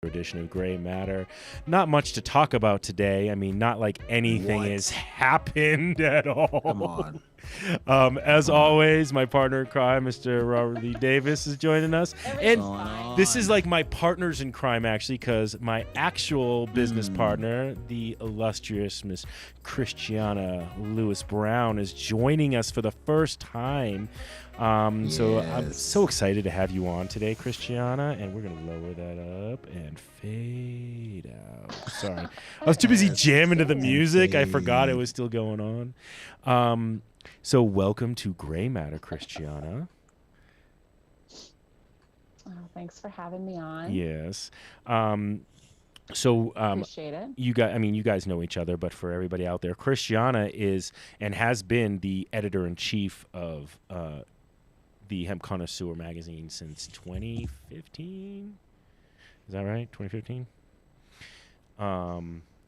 edition of Gray Matter. Not much to talk about today. I mean, not like anything has happened at all. Come on. As always, my partner in crime, Mr. Robert Lee Davis, is joining us. And this is like my partners in crime, actually, because my actual business partner, the illustrious Miss Christiana Lewis Brown, is joining us for the first time. So I'm so excited to have you on today, Christiana, and we're going to lower that up and fade out. Sorry. I was too busy jamming to the music. I forgot it was still going on. So welcome to Gray Matter, Christiana. Oh, thanks for having me on. Yes. Appreciate it. You guys know each other, but for everybody out there, Christiana is and has been the editor-in-chief of the Hemp Connoisseur magazine since 2015. Is that right? 2015.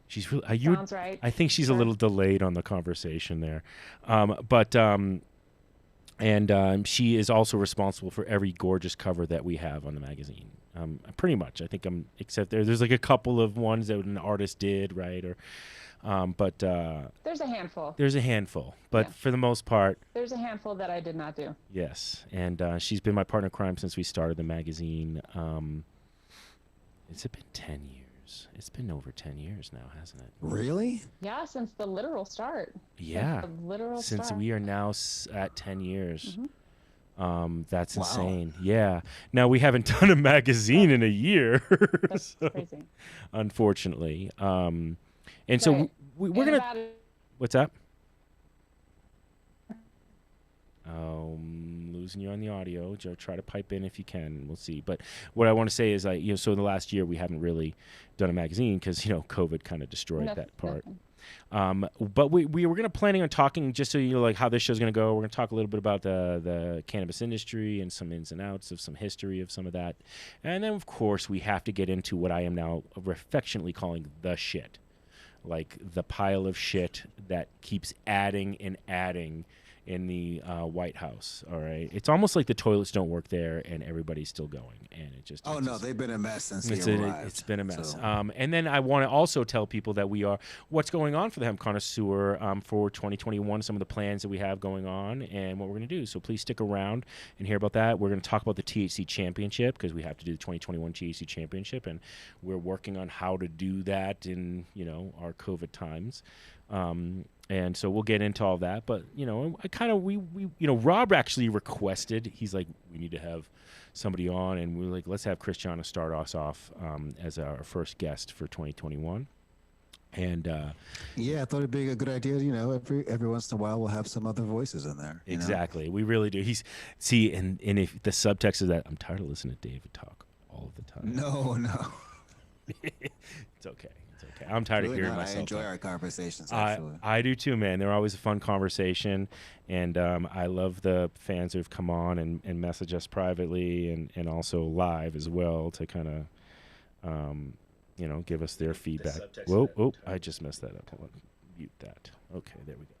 She's really. Sounds right. I think she's a little delayed on the conversation there, she is also responsible for every gorgeous cover that we have on the magazine. Pretty much, I think except there's like a couple of ones that an artist did, right? Or, there's a handful. There's a handful, but for the most part, there's a handful that I did not do. Yes, and she's been my partner in crime since we started the magazine. It's been 10 years. It's been over 10 years now, hasn't it? Really? Yeah, since the literal start. Yeah, since start. We are now at 10 years. Mm-hmm. That's insane. Yeah. Now we haven't done a magazine in a year. That's crazy. Unfortunately. And right. so we're going to... What's up? Losing you on the audio. Joe, try to pipe in if you can. We'll see. But what I want to say is, so in the last year we haven't really done a magazine because COVID kind of destroyed that part. But we were going to planning on talking, just so you know, like how this show's going to go. We're going to talk a little bit about the cannabis industry and some ins and outs of some history of some of that, and then of course we have to get into what I am now affectionately calling the shit, like the pile of shit that keeps adding and adding in the White House. All right, it's almost like the toilets don't work there and everybody's still going, and it just They've been a mess since he arrived. It's been a mess. So. And then I want to also tell people that what's going on for the Hemp Connoisseur for 2021, some of the plans that we have going on and what we're going to do. So please stick around and hear about that. We're going to talk about the THC Championship because we have to do the 2021 THC Championship, and we're working on how to do that in our COVID times. And so we'll get into all that, but Rob actually requested. He's like, we need to have somebody on, and we're like, let's have Christiana start us off as our first guest for 2021. And I thought it'd be a good idea. Every once in a while we'll have some other voices in there. Exactly, we really do. And if the subtext is that I'm tired of listening to David talk all of the time. No, it's okay. I'm tired of hearing myself. I enjoy our conversations, actually. I do too, man. They're always a fun conversation, and I love the fans who've come on and message us privately and also live as well to kind of, give us their feedback. Whoa, I just messed that up. Hold on. Mute that. Okay, there we go.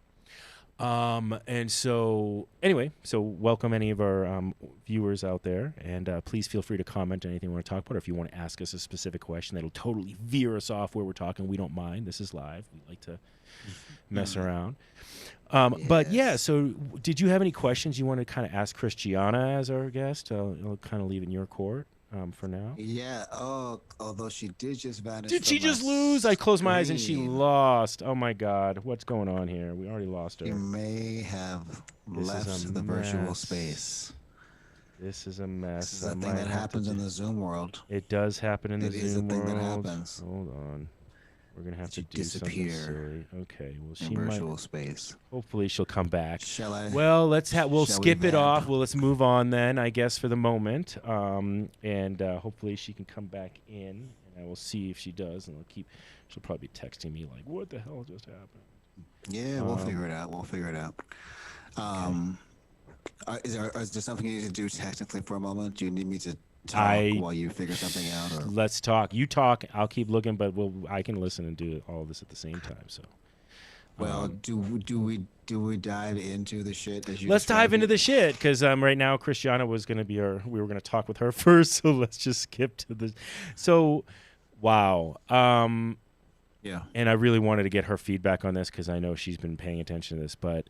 And so anyway, welcome any of our viewers out there, and please feel free to comment on anything you want to talk about, or if you want to ask us a specific question that'll totally veer us off where we're talking, we don't mind. This is live. We like to mess around. But yeah, so did you have any questions you want to kind of ask Christiana as our guest? I'll kind of leave it in your court for now. Yeah. Oh, although she did just vanish. Did she just lose? I closed my eyes and she lost. Oh my God. What's going on here? We already lost her. She may have left the virtual space. This is a mess. This is a thing that happens in the Zoom world. It does happen in the Zoom world. It is a thing that happens. Hold on. We're going to have to disappear. Something silly. Okay. Well, she virtual space. Hopefully she'll come back. Shall I? Well, we'll skip it off. Well, let's move on then, I guess, for the moment. And hopefully she can come back in, and I will see if she does, and she'll probably be texting me like, what the hell just happened? Yeah, we'll figure it out. Okay. Is there something you need to do technically for a moment? Do you need me to talk while you figure something out? Or? Let's talk. You talk. I'll keep looking, but I can listen and do all of this at the same time. So Well, do we dive into the shit that you? Let's dive described into it? the shit we were going to talk with her first, so let's just skip to the. So, wow. Yeah. And I really wanted to get her feedback on this because I know she's been paying attention to this. But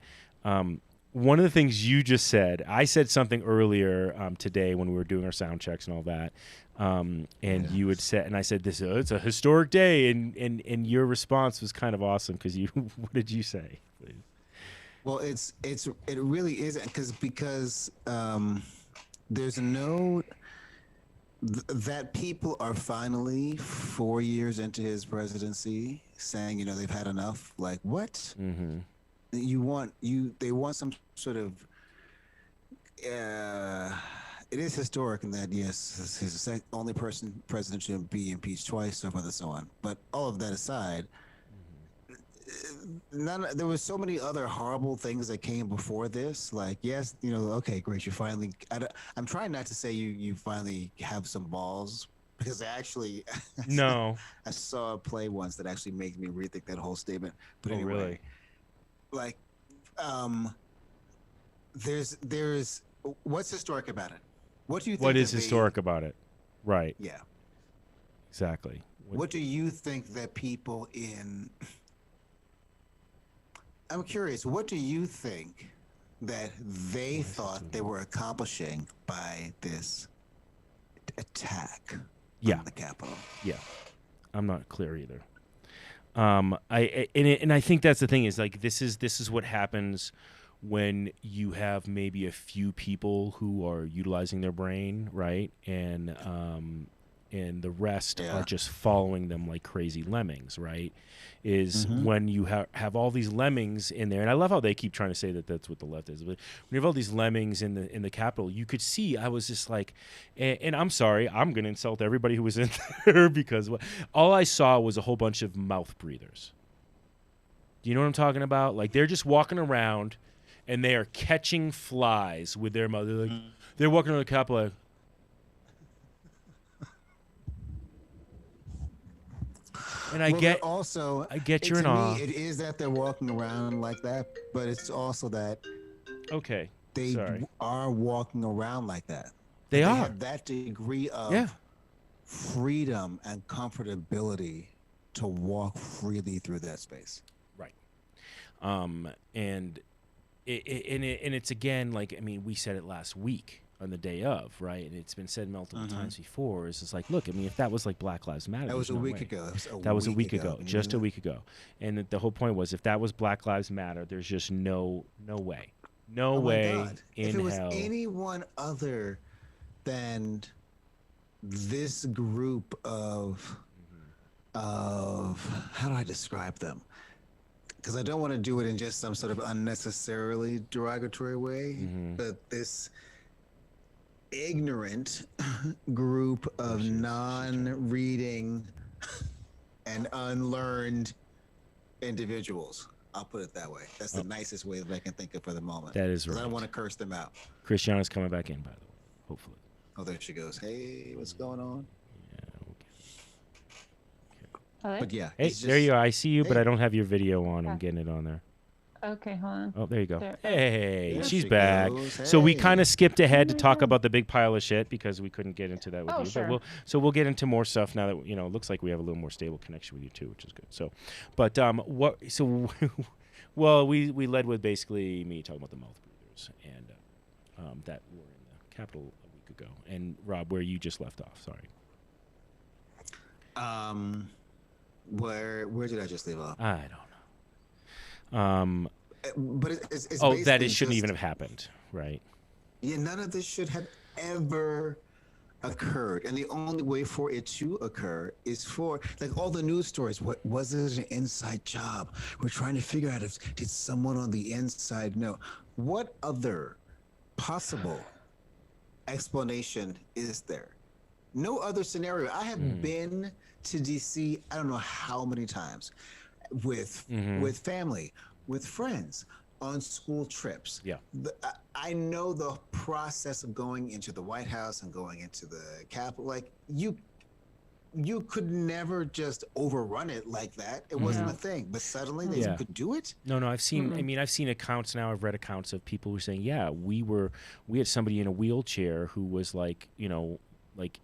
one of the things you just said, I said something earlier today when we were doing our sound checks and all that. You had said, and I said, it's a historic day. And your response was kind of awesome because what did you say? Please? Well, it really isn't because there's no that people are finally 4 years into his presidency saying, they've had enough. Like, what? Mm-hmm. They want some sort of it is historic in that, yes, he's the only president to be impeached twice, so forth and so on. But all of that aside, there was so many other horrible things that came before this. Like, yes, okay, great, you finally. I'm trying not to say you finally have some balls, because actually, no, I saw a play once that actually made me rethink that whole statement. But anyway, really? Like, there's what's historic about it? What do you think? What is historic about it? Right. Yeah. Exactly. What do you think that people in? I'm curious. What do you think that they thought they were accomplishing by this attack on the Capitol? Yeah. I'm not clear either. I think that's the thing is like this is what happens when you have maybe a few people who are utilizing their brain, right? And the rest are just following them like crazy lemmings, right? Is when you have all these lemmings in there, and I love how they keep trying to say that that's what the left is. But when you have all these lemmings in the Capitol, you could see. I was just like, and I'm sorry, I'm going to insult everybody who was in there because all I saw was a whole bunch of mouth breathers. Do you know what I'm talking about? Like they're just walking around, and they are catching flies with their mouth. They're walking around the Capitol like. And I get you're in awe. It is that they're walking around like that, but it's also that they are walking around like that. They are. Have that degree of freedom and comfortability to walk freely through that space. Right. And it's again like we said it last week. On the day of, right? And it's been said multiple times before. It's just like, look, if that was like Black Lives Matter, that was a week ago. That was a week ago, just a week ago. And the whole point was, if that was Black Lives Matter, there's just no way, no way in hell. If it was anyone other than this group of how do I describe them? Because I don't want to do it in just some sort of unnecessarily derogatory way, but this ignorant group of non-reading and unlearned individuals. I'll put it that way. That's the nicest way that I can think of for the moment. That is right. I don't want to curse them out. Christiana's coming back in, by the way. Hopefully. Oh, there she goes. Hey, what's going on? Hello? But yeah. Hey, there you are. I see you, but I don't have your video on. I'm getting it on there. Okay, hold on. Oh, there you go. There. Hey, There she's she back. goes. So we Hey. kind of skipped ahead to talk about the big pile of shit because we couldn't get into that with you. Sure. But we'll get into more stuff now that it looks like we have a little more stable connection with you too, which is good. So, but well, we led with basically me talking about the mouth breathers and that were in the Capitol a week ago. And Rob, where you just left off. Sorry. Where did I just leave off? I don't know. But it's that it basically shouldn't even have happened, right? Yeah, none of this should have ever occurred, and the only way for it to occur is for like all the news stories. What was it an inside job? We're trying to figure out if did someone on the inside know. What other possible explanation is there? No other scenario. I have been to DC. I don't know how many times with family, with friends, on school trips. Yeah. I know the process of going into the White House and going into the Capitol. Like you could never just overrun it like that. It wasn't No. a thing, but suddenly they Yeah. could do it. No, I've seen. I Mm-mm. mean, I've seen accounts now. I've read accounts of people who are saying, "Yeah, we had somebody in a wheelchair who was like, like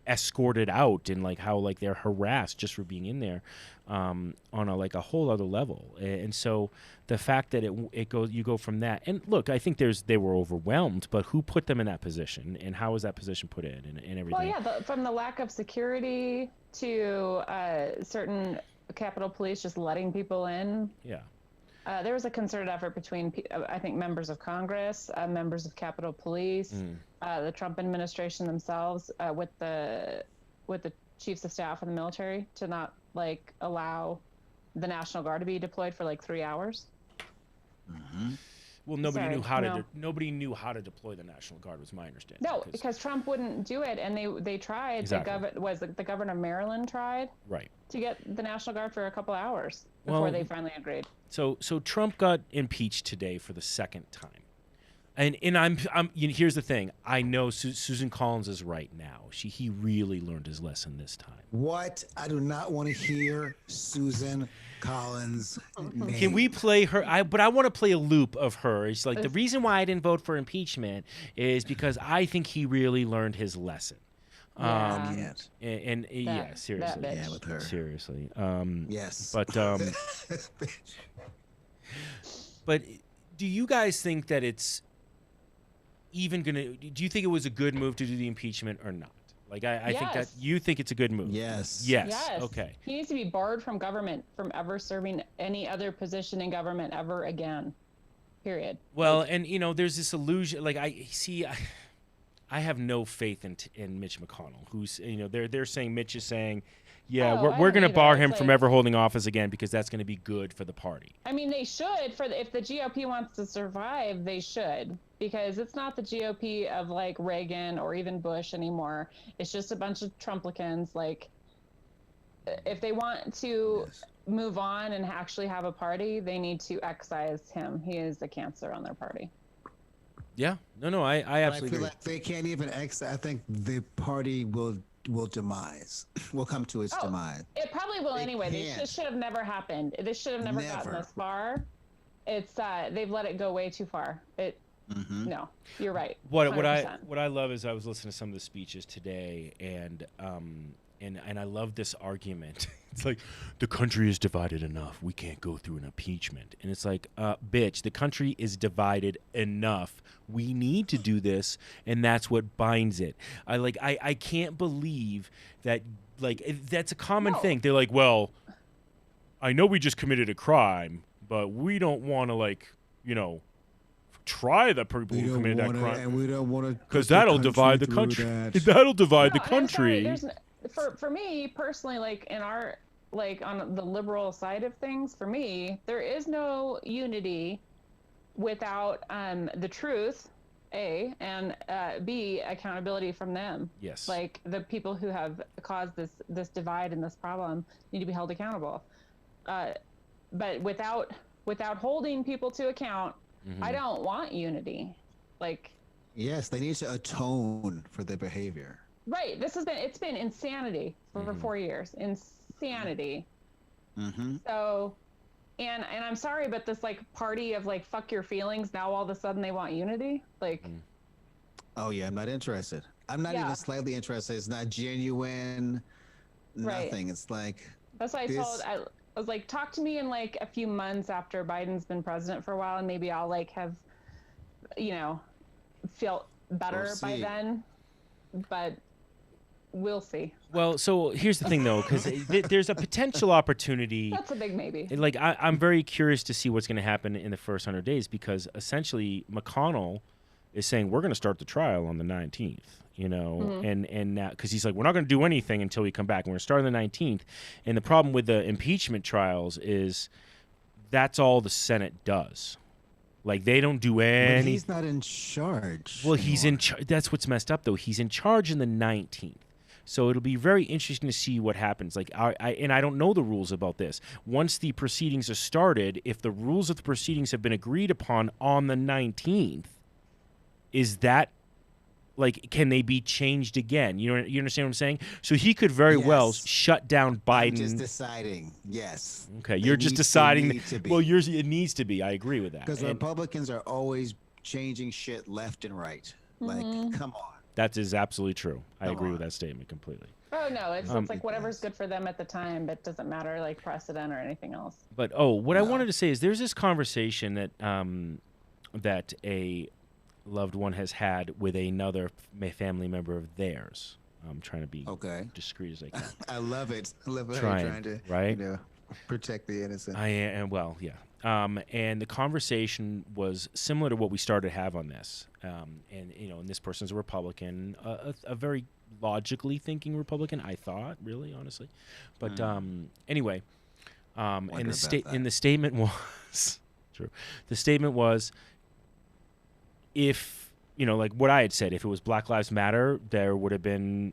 escorted out, and like how like they're harassed just for being in there, on a whole other level." And so the fact that you go from that, and look, I think they were overwhelmed, but who put them in that position, and how was that position put in, and everything? Well, yeah, from the lack of security to certain Capitol Police just letting people in. Yeah. There was a concerted effort between, I think, members of Congress, members of Capitol Police, the Trump administration themselves, with the chiefs of staff of the military to not like allow the National Guard to be deployed for like 3 hours. Well, nobody Sorry, knew how to. no. Nobody knew how to deploy the National Guard. Was my understanding. No, because Trump wouldn't do it, and they tried. Exactly. The governor of Maryland tried Right. to get the National Guard for a couple hours before Well, they finally agreed. So Trump got impeached today for the second time, and I'm here's the thing. I know Susan Collins is right now. He really learned his lesson this time. What? I do not want to hear Susan Collins' name. Can we play her? But I want to play a loop of her. It's like the reason why I didn't vote for impeachment is because I think he really learned his lesson. Yeah. Can't. And yeah, seriously. bitch. Yeah, with her. Seriously. Yes. But but do you guys think that it's even gonna? Do you think it was a good move to do the impeachment or not? Like I think that Yes. you think it's a good move. Yes. Yes. Yes. Okay. He needs to be barred from government, from ever serving any other position in government ever again. Period. Well, and there's this illusion. Like I have no faith in Mitch McConnell. Who's they're saying Mitch is saying, yeah, Oh, we're I going don't to bar either. him It's from like- ever holding office again because that's going to be good for the party. I mean, they should. If the GOP wants to survive, they should, because it's not the GOP of like Reagan or even Bush anymore. It's just a bunch of Trumplicans. Like, if they want to Yes. move on and actually have a party, they need to excise him. He is a cancer on their party. Yeah. No. I But I absolutely feel agree. like they can't even I think the party will demise. Will come to its Oh, demise. It probably will They anyway. can't. This should have never happened. This should have never gotten Never. this far. It's they've let it go way too far. No, you're right. What 100%. I love is I was listening to some of the speeches today, and I love this argument. It's like the country is divided enough. We can't go through an impeachment, and it's like, bitch, the country is divided enough. We need to do this, and that's what binds it. I can't believe that. Like that's a common No. thing. They're like, well, I know we just committed a crime, but we don't want to try the people who committed that crime. and we don't want to, Because that'll divide the country. That'll divide the No, and I'm sorry, country. for me personally, like in our on the liberal side of things, for me, there is no unity without the truth, A, and B, accountability from them. Yes. Like the people who have caused this divide and this problem need to be held accountable. But without holding people to account, Mm-hmm. I don't want unity. Like, Yes, they need to atone for their behavior. right, it's been insanity for 4 years. Insanity. Mm-hmm. So, and I'm sorry, but this like party of like fuck your feelings, now all of a sudden they want unity. Like, Oh yeah, I'm not interested. I'm not Yeah. even slightly interested. It's not genuine. Right. Nothing. It's like that's why I This- was like, talk to me in like a few months after Biden's been president for a while, and maybe I'll like have, feel better We'll by see. then. But we'll see. Well, so here's the thing, though, because there's a potential opportunity. That's a big maybe. Like, I'm very curious to see what's going to happen in the first 100 days because essentially McConnell is saying we're going to start the trial on the 19th. And now because he's like, we're not going to do anything until we come back. And we're starting the 19th. And the problem with the impeachment trials is that's all the Senate does. Like, they don't do but any. he's not in charge. Well, he's in anymore. charge. That's what's messed up, though. He's in charge in the 19th. So it'll be very interesting to see what happens. Like, I don't know the rules about this. Once the proceedings are started, if the rules of the proceedings have been agreed upon on the 19th, is that like, can they be changed again? You understand what I'm saying? So he could very well Yes. shut down I'm Biden. just deciding. Yes. Okay, They you're just need- they deciding. need to be. Well, it needs to be. I agree with that. Because And Republicans are always changing shit left and right. Like, come on. that is absolutely true. I Come agree on. with that statement completely. Oh no, it's like whatever's good for them at the time, but doesn't matter like precedent or anything else. But what I wanted to say is there's this conversation that that a loved one has had with another family member of theirs. I'm trying to be Okay. discreet as I can. I love it. I love how Trying, you're trying to, right? protect the innocent. I am, well, yeah. And the conversation was similar to what we started to have on this. And and this person's a Republican, a very logically thinking Republican, I thought, really, honestly. But anyway, and Wonder about that. the statement was true. The statement was, if like what I had said, if it was Black Lives Matter, there would have been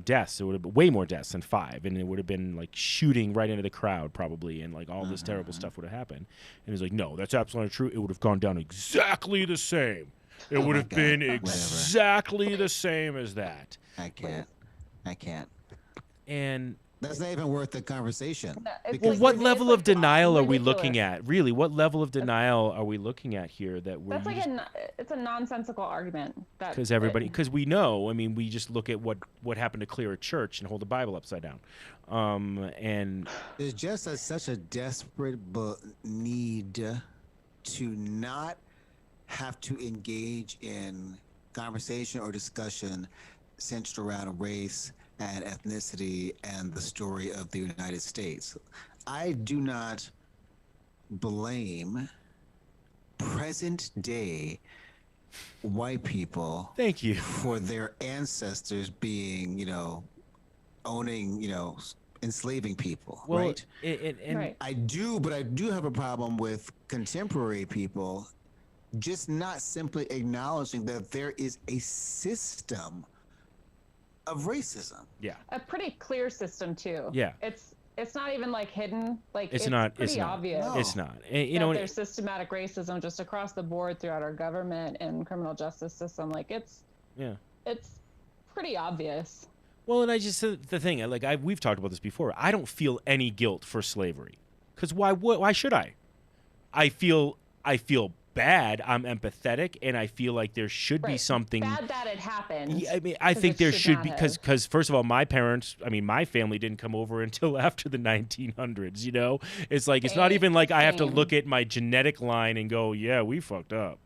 deaths. There would have been way more deaths than 5, and it would have been like shooting right into the crowd probably, and like all this terrible stuff would have happened. And he's like, no, that's absolutely not true. It would have gone down exactly the same. It would have God. been Whatever. exactly the same as that. I can't. And That's not even worth the conversation. No, it's Because- well, like what it's level like of denial are we ridiculous. looking at? Really, what level of denial are we looking at here that we're That's like it's a nonsensical argument. because we know. I mean, we just look at what happened to clear a church and hold the Bible upside down, and There's just such a desperate need to not have to engage in conversation or discussion centered around race and ethnicity and the story of the United States. I do not blame present day white people thank you. for their ancestors being, owning, enslaving people, Well, right? and Right. But I do have a problem with contemporary people just not simply acknowledging that there is a system of racism. yeah, A pretty clear system too. Yeah. It's not even like hidden. Like It's it's not- pretty it's not. obvious. No. it's not. And, that and there's systematic racism just across the board throughout our government and criminal justice system. Like it's yeah. pretty obvious. Well, and I just said the thing. We've talked about this before. I don't feel any guilt for slavery, because why should I? I feel bad. I'm empathetic, and I feel like there should be Right. something. Bad that it happened. Yeah, I mean, I 'Cause think it there should should not be have. because first of all, my family didn't come over until after the 1900s. It's like it's not Same, even like I have to same. look at my genetic line and go, yeah, we fucked up.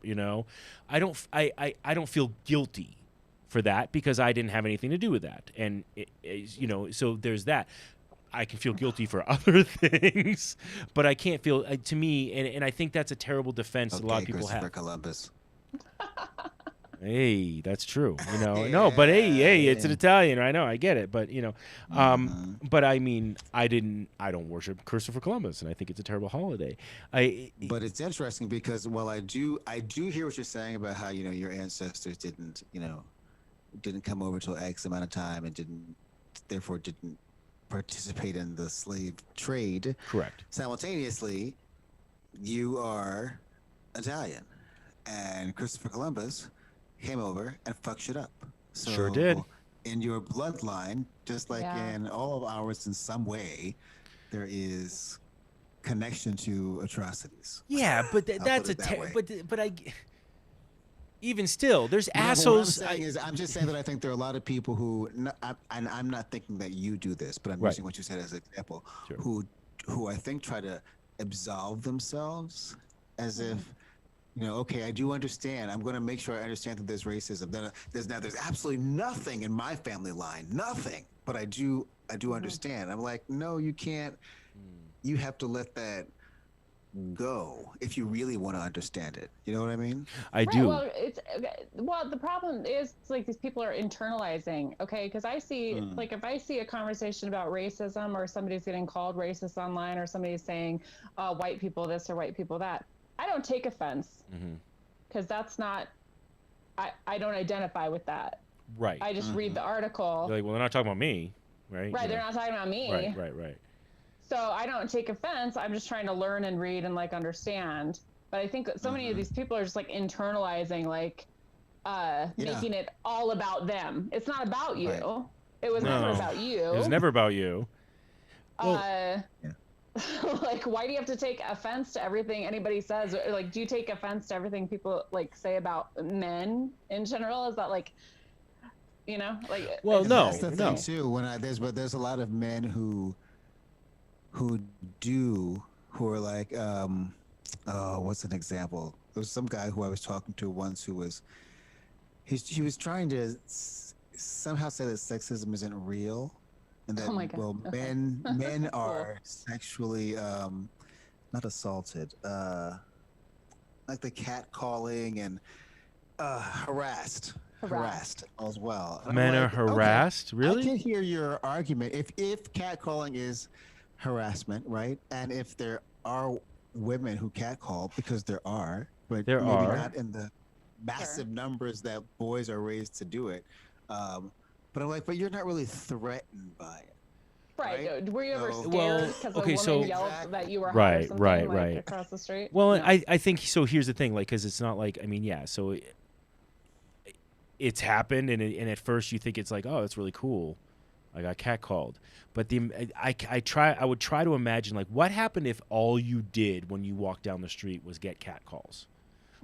I don't feel guilty for that because I didn't have anything to do with that, and so there's that. I can feel guilty for other things, but I can't feel to me, and I think that's a terrible defense that a lot of people Christopher have. Columbus. Hey, that's true. No, but hey, it's an Italian. I know, I get it, but but I mean, I don't worship Christopher Columbus, and I think it's a terrible holiday. But it's interesting because while I do hear what you're saying about how your ancestors didn't come over till X amount of time and therefore didn't participate in the slave trade. Correct. Simultaneously, you are Italian, and Christopher Columbus came over and fucked shit up. So Sure did. In your bloodline, just like Yeah. in all of ours, in some way, there is connection to atrocities. Yeah, but I'll that's put it that way. but I. Even still, there's No, but assholes. What I'm saying is, I'm just saying that I think there are a lot of people who, and I'm not thinking that you do this, but I'm Right. using what you said as an example, Sure. who I think try to absolve themselves as if, okay, I do understand. I'm going to make sure I understand that there's racism. There's absolutely nothing in my family line, nothing. But I do understand. I'm like, no, you can't. You have to let that go if you really want to understand it. You know what I mean? I Right, do. well, the problem is like these people are internalizing, okay? Because I see, like, if I see a conversation about racism or somebody's getting called racist online or somebody's saying, white people this or white people that, I don't take offense because that's not, I don't identify with that. Right. I just read the article. They're like, well, they're not talking about me, right? Right, they're not talking about me. Right. So I don't take offense. I'm just trying to learn and read and like understand. But I think that so many of these people are just like internalizing like making it all about them. It's not about you. Right. It was never about you. It was never about you. Like, why do you have to take offense to everything anybody says? Like, do you take offense to everything people like say about men in general? Is that like, like? Well, And no, that's the thing too. There's a lot of men who are like, what's an example? There was some guy who I was talking to once who was, he was trying to somehow say that sexism isn't real, and that Oh my God. well, Okay. men are sexually not assaulted, like the catcalling and harassed as well. And I'm Men are like, okay, harassed, I really? can hear your argument. If catcalling is harassment, right? And if there are women who catcall, because there are, but There maybe are. not in the massive numbers that boys are raised to do it. But I'm like, but you're not really threatened by it. Right. Were you ever So- scared Well, because okay, a so- woman yelled that you were hot or Right, something, right, like, right. across the street? Well, No. I think so. Here's the thing, like, because it's not like, I mean, yeah, so it's happened, and at first you think it's like, oh, that's really cool. I got catcalled, but I would try to imagine, like, what happened if all you did when you walked down the street was get catcalls.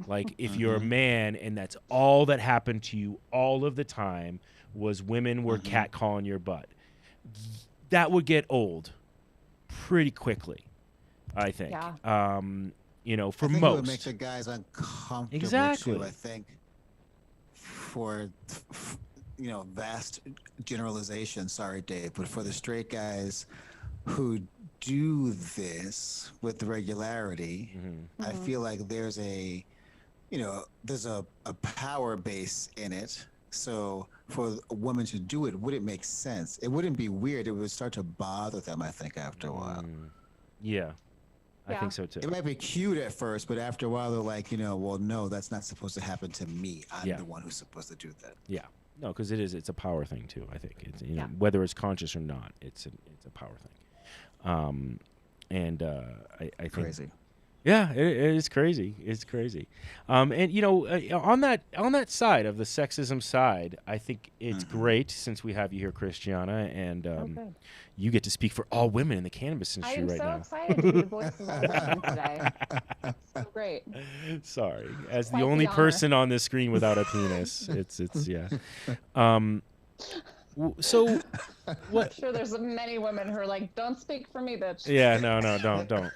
Like, if you're a man and that's all that happened to you all of the time was women were catcalling your butt, that would get old pretty quickly, I think. Yeah. For I think most. it would make the guys uncomfortable Exactly. too. I think for vast generalization. Sorry, Dave, but for the straight guys who do this with regularity, I feel like there's a power base in it. So for a woman to do it wouldn't make sense. It wouldn't be weird. It would start to bother them, I think, after a while. Yeah, I Yeah. think so too. It might be cute at first, but after a while, they're like, well, no, that's not supposed to happen to me. I'm Yeah. the one who's supposed to do that. Yeah, no, because it's a power thing too. I think it's Yeah. whether it's conscious or not, it's a power thing. I think Crazy. Yeah, it is crazy. It's crazy. On that side of the sexism side, I think it's great since we have you here, Christiana, and Okay. you get to speak for all women in the cannabis I industry am right so now. excited to be the voice of all women today. So great. Sorry, as Quite the the only honor. person on this screen without a penis, it's yeah. So what? I'm sure there's many women who are like, "Don't speak for me, bitch." Yeah, no, don't.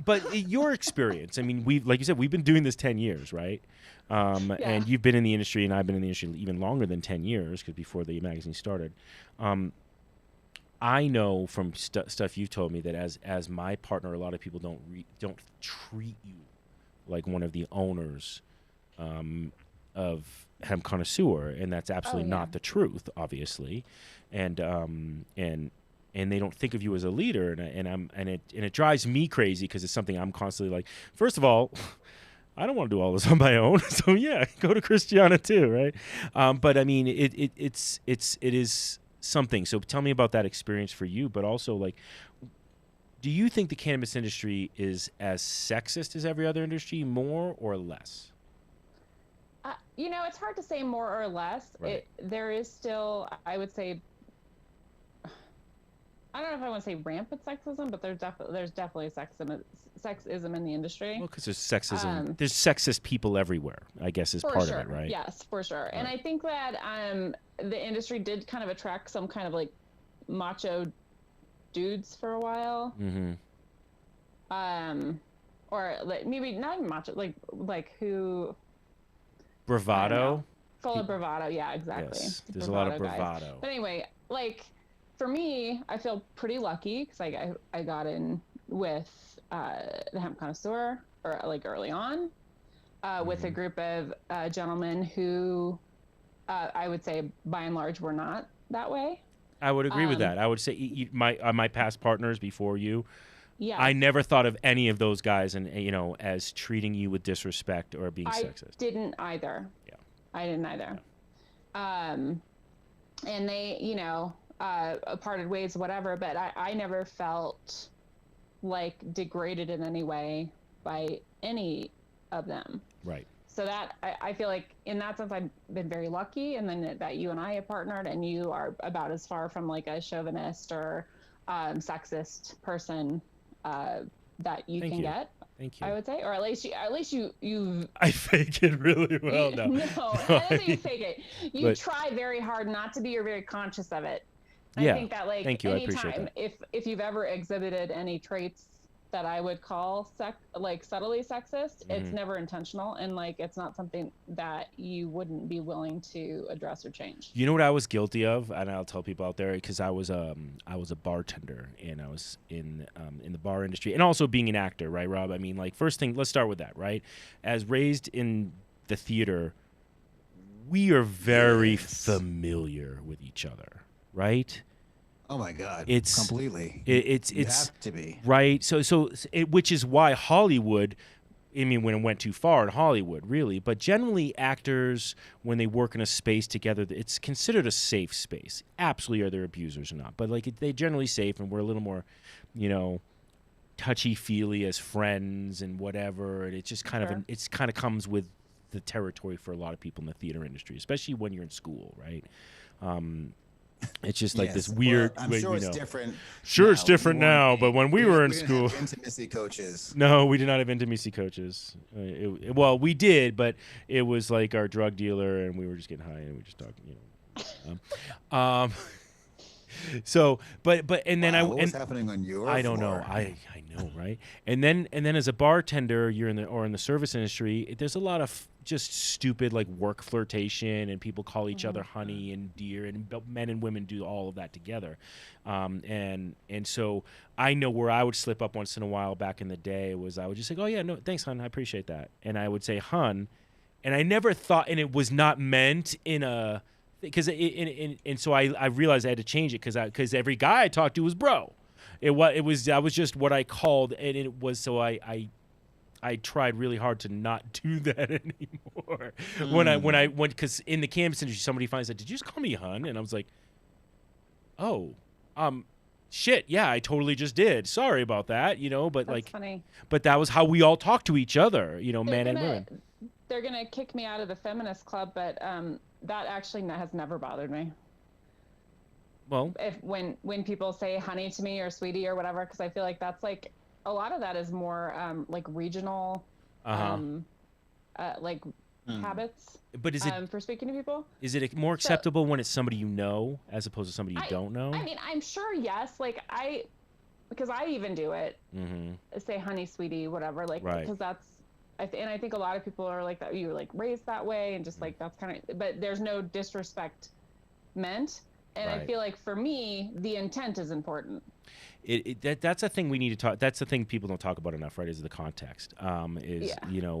But your experience, I mean, like you said, we've been doing this 10 years, right? And you've been in the industry, and I've been in the industry even longer than 10 years, because before the magazine started. I know from stuff you've told me that as my partner, a lot of people don't treat you like one of the owners of Hemp Connoisseur, and that's absolutely not the truth, obviously, and they don't think of you as a leader, and it drives me crazy because it's something I'm constantly like. First of all, I don't want to do all this on my own, so yeah, go to Christiana too, right? But I mean, it is something. So tell me about that experience for you, but also like, do you think the cannabis industry is as sexist as every other industry, more or less? It's hard to say more or less. Right. There is still, I would say, I don't know if I want to say rampant sexism, but there's definitely sexism in the industry. Well, because there's sexism. There's sexist people everywhere, I guess, is part sure. of it, right? Yes, for sure. And I think that the industry did kind of attract some kind of like macho dudes for a while. Or like maybe not even macho, like who. Bravado. Full of bravado, yeah, exactly. Yes, there's a lot of guys. bravado. But anyway, like for me, I feel pretty lucky because I got in with the Hemp Connoisseur or like early on with a group of gentlemen who I would say by and large were not that way. I would agree with that. I would say my past partners before you. Yeah. I never thought of any of those guys as treating you with disrespect or being sexist. Didn't either. Yeah. I didn't either. And they, parted ways, whatever, but I never felt like degraded in any way by any of them. Right. So that I feel like in that sense I've been very lucky, and then that you and I have partnered, and you are about as far from like a chauvinist or sexist person that you Thank can you. get. Thank you. I would say, or at least you. I fake it really well now. No, I don't think you fake it. You But- try very hard not to be. You're very conscious of it. Yeah. I think that like Thank you. I appreciate anytime that. if you've ever exhibited any traits that I would call like subtly sexist, it's never intentional, and like it's not something that you wouldn't be willing to address or change. You know what I was guilty of, and I'll tell people out there, because I was a bartender, and I was in the bar industry, and also being an actor, right, Rob? I mean, like, first thing, let's start with that, right? As raised in the theater, we are very familiar with each other, right? Oh my God! It's completely. It's You have to be. right. So which is why Hollywood. I mean, when it went too far in Hollywood, really, but generally actors, when they work in a space together, it's considered a safe space. Absolutely, are there abusers or not? But like, they generally safe, and we're a little more, touchy feely as friends and whatever. And it just kind Sure. it's kind of comes with the territory for a lot of people in the theater industry, especially when you're in school, right? It's just like this Yes. weird. Well, I'm way, sure it's different. Sure, it's now. different We weren't- now, but when we were in didn't school, have intimacy coaches. no, we did not have intimacy coaches. Well, we did, but it was like our drug dealer, and we were just getting high, and we were just talking, So, but and then Wow, what was happening on your I don't know. floor? I know, right? And then as a bartender, you're in the service industry. There's a lot of just stupid like work flirtation, and people call each other honey and dear, and men and women do all of that together. And so I know where I would slip up once in a while back in the day was I would just say, oh yeah, no, thanks, hun, I appreciate that, and I would say hun, and I never thought, and it was not meant in a. Because and so I realized I had to change it because every guy I talked to was bro. That was just what I called, and it was so I tried really hard to not do that anymore. When because in the campus industry somebody finds out, did you just call me hun? And I was like, oh, shit, yeah, I totally just did. Sorry about that, But That's funny. but that was how we all talk to each other, men and women. They're gonna kick me out of the feminist club, but that actually has never bothered me. Well, When people say honey to me or sweetie or whatever, because I feel like that's like a lot of that is more like regional, like habits. but is it for speaking to people? is it more acceptable when it's somebody you know as opposed to somebody you don't know? I mean, I'm sure yes. Like because I even do it. Say honey, sweetie, whatever. Like Right. because that's. And I think a lot of people are like that. You were like raised that way, and just like that's kind of. But there's no disrespect meant, and Right. I feel like for me, the intent is important. That's a thing we need to talk. That's the thing people don't talk about enough, right? Is the context. Yeah.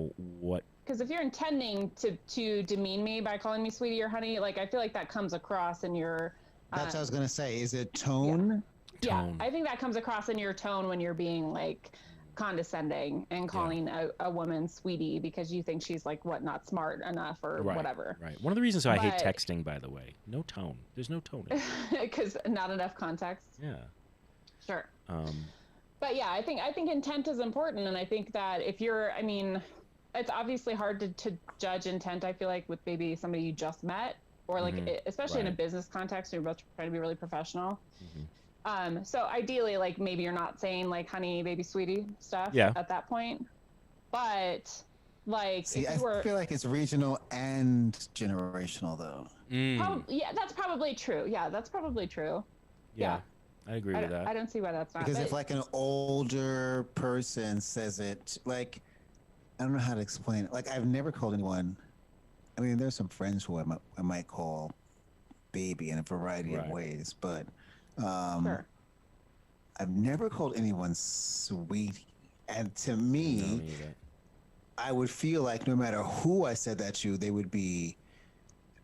What? Because if you're intending to demean me by calling me sweetie or honey, like I feel like that comes across in your. That's what I was gonna say. Is it tone? Yeah, Tone. I think that comes across in your tone when you're being like condescending and calling a woman sweetie because you think she's like not smart enough or Right, whatever. Right. One of the reasons I hate But- texting, by the way, no tone. There's no tone. in it. Because not enough context. Yeah. Sure. Um, But yeah, I think intent is important, and I think that if you're, I mean, it's obviously hard to judge intent. I feel like with maybe somebody you just met, or like especially in a Right. business context, you're both trying to be really professional. So ideally, like maybe you're not saying like honey, baby, sweetie stuff Yeah. at that point, but like See, if I you were, feel like it's regional and generational, though. yeah, that's probably true. Yeah, that's probably true. yeah. I agree with that. I don't see why that's not. Because but- if like an older person says it, like I don't know how to explain it. Like I've never called anyone. I mean, there's some friends who I might call baby in a variety of Right. ways, but Sure. I've never called anyone sweetie. And to No, me, neither. I would feel like no matter who I said that to, they would be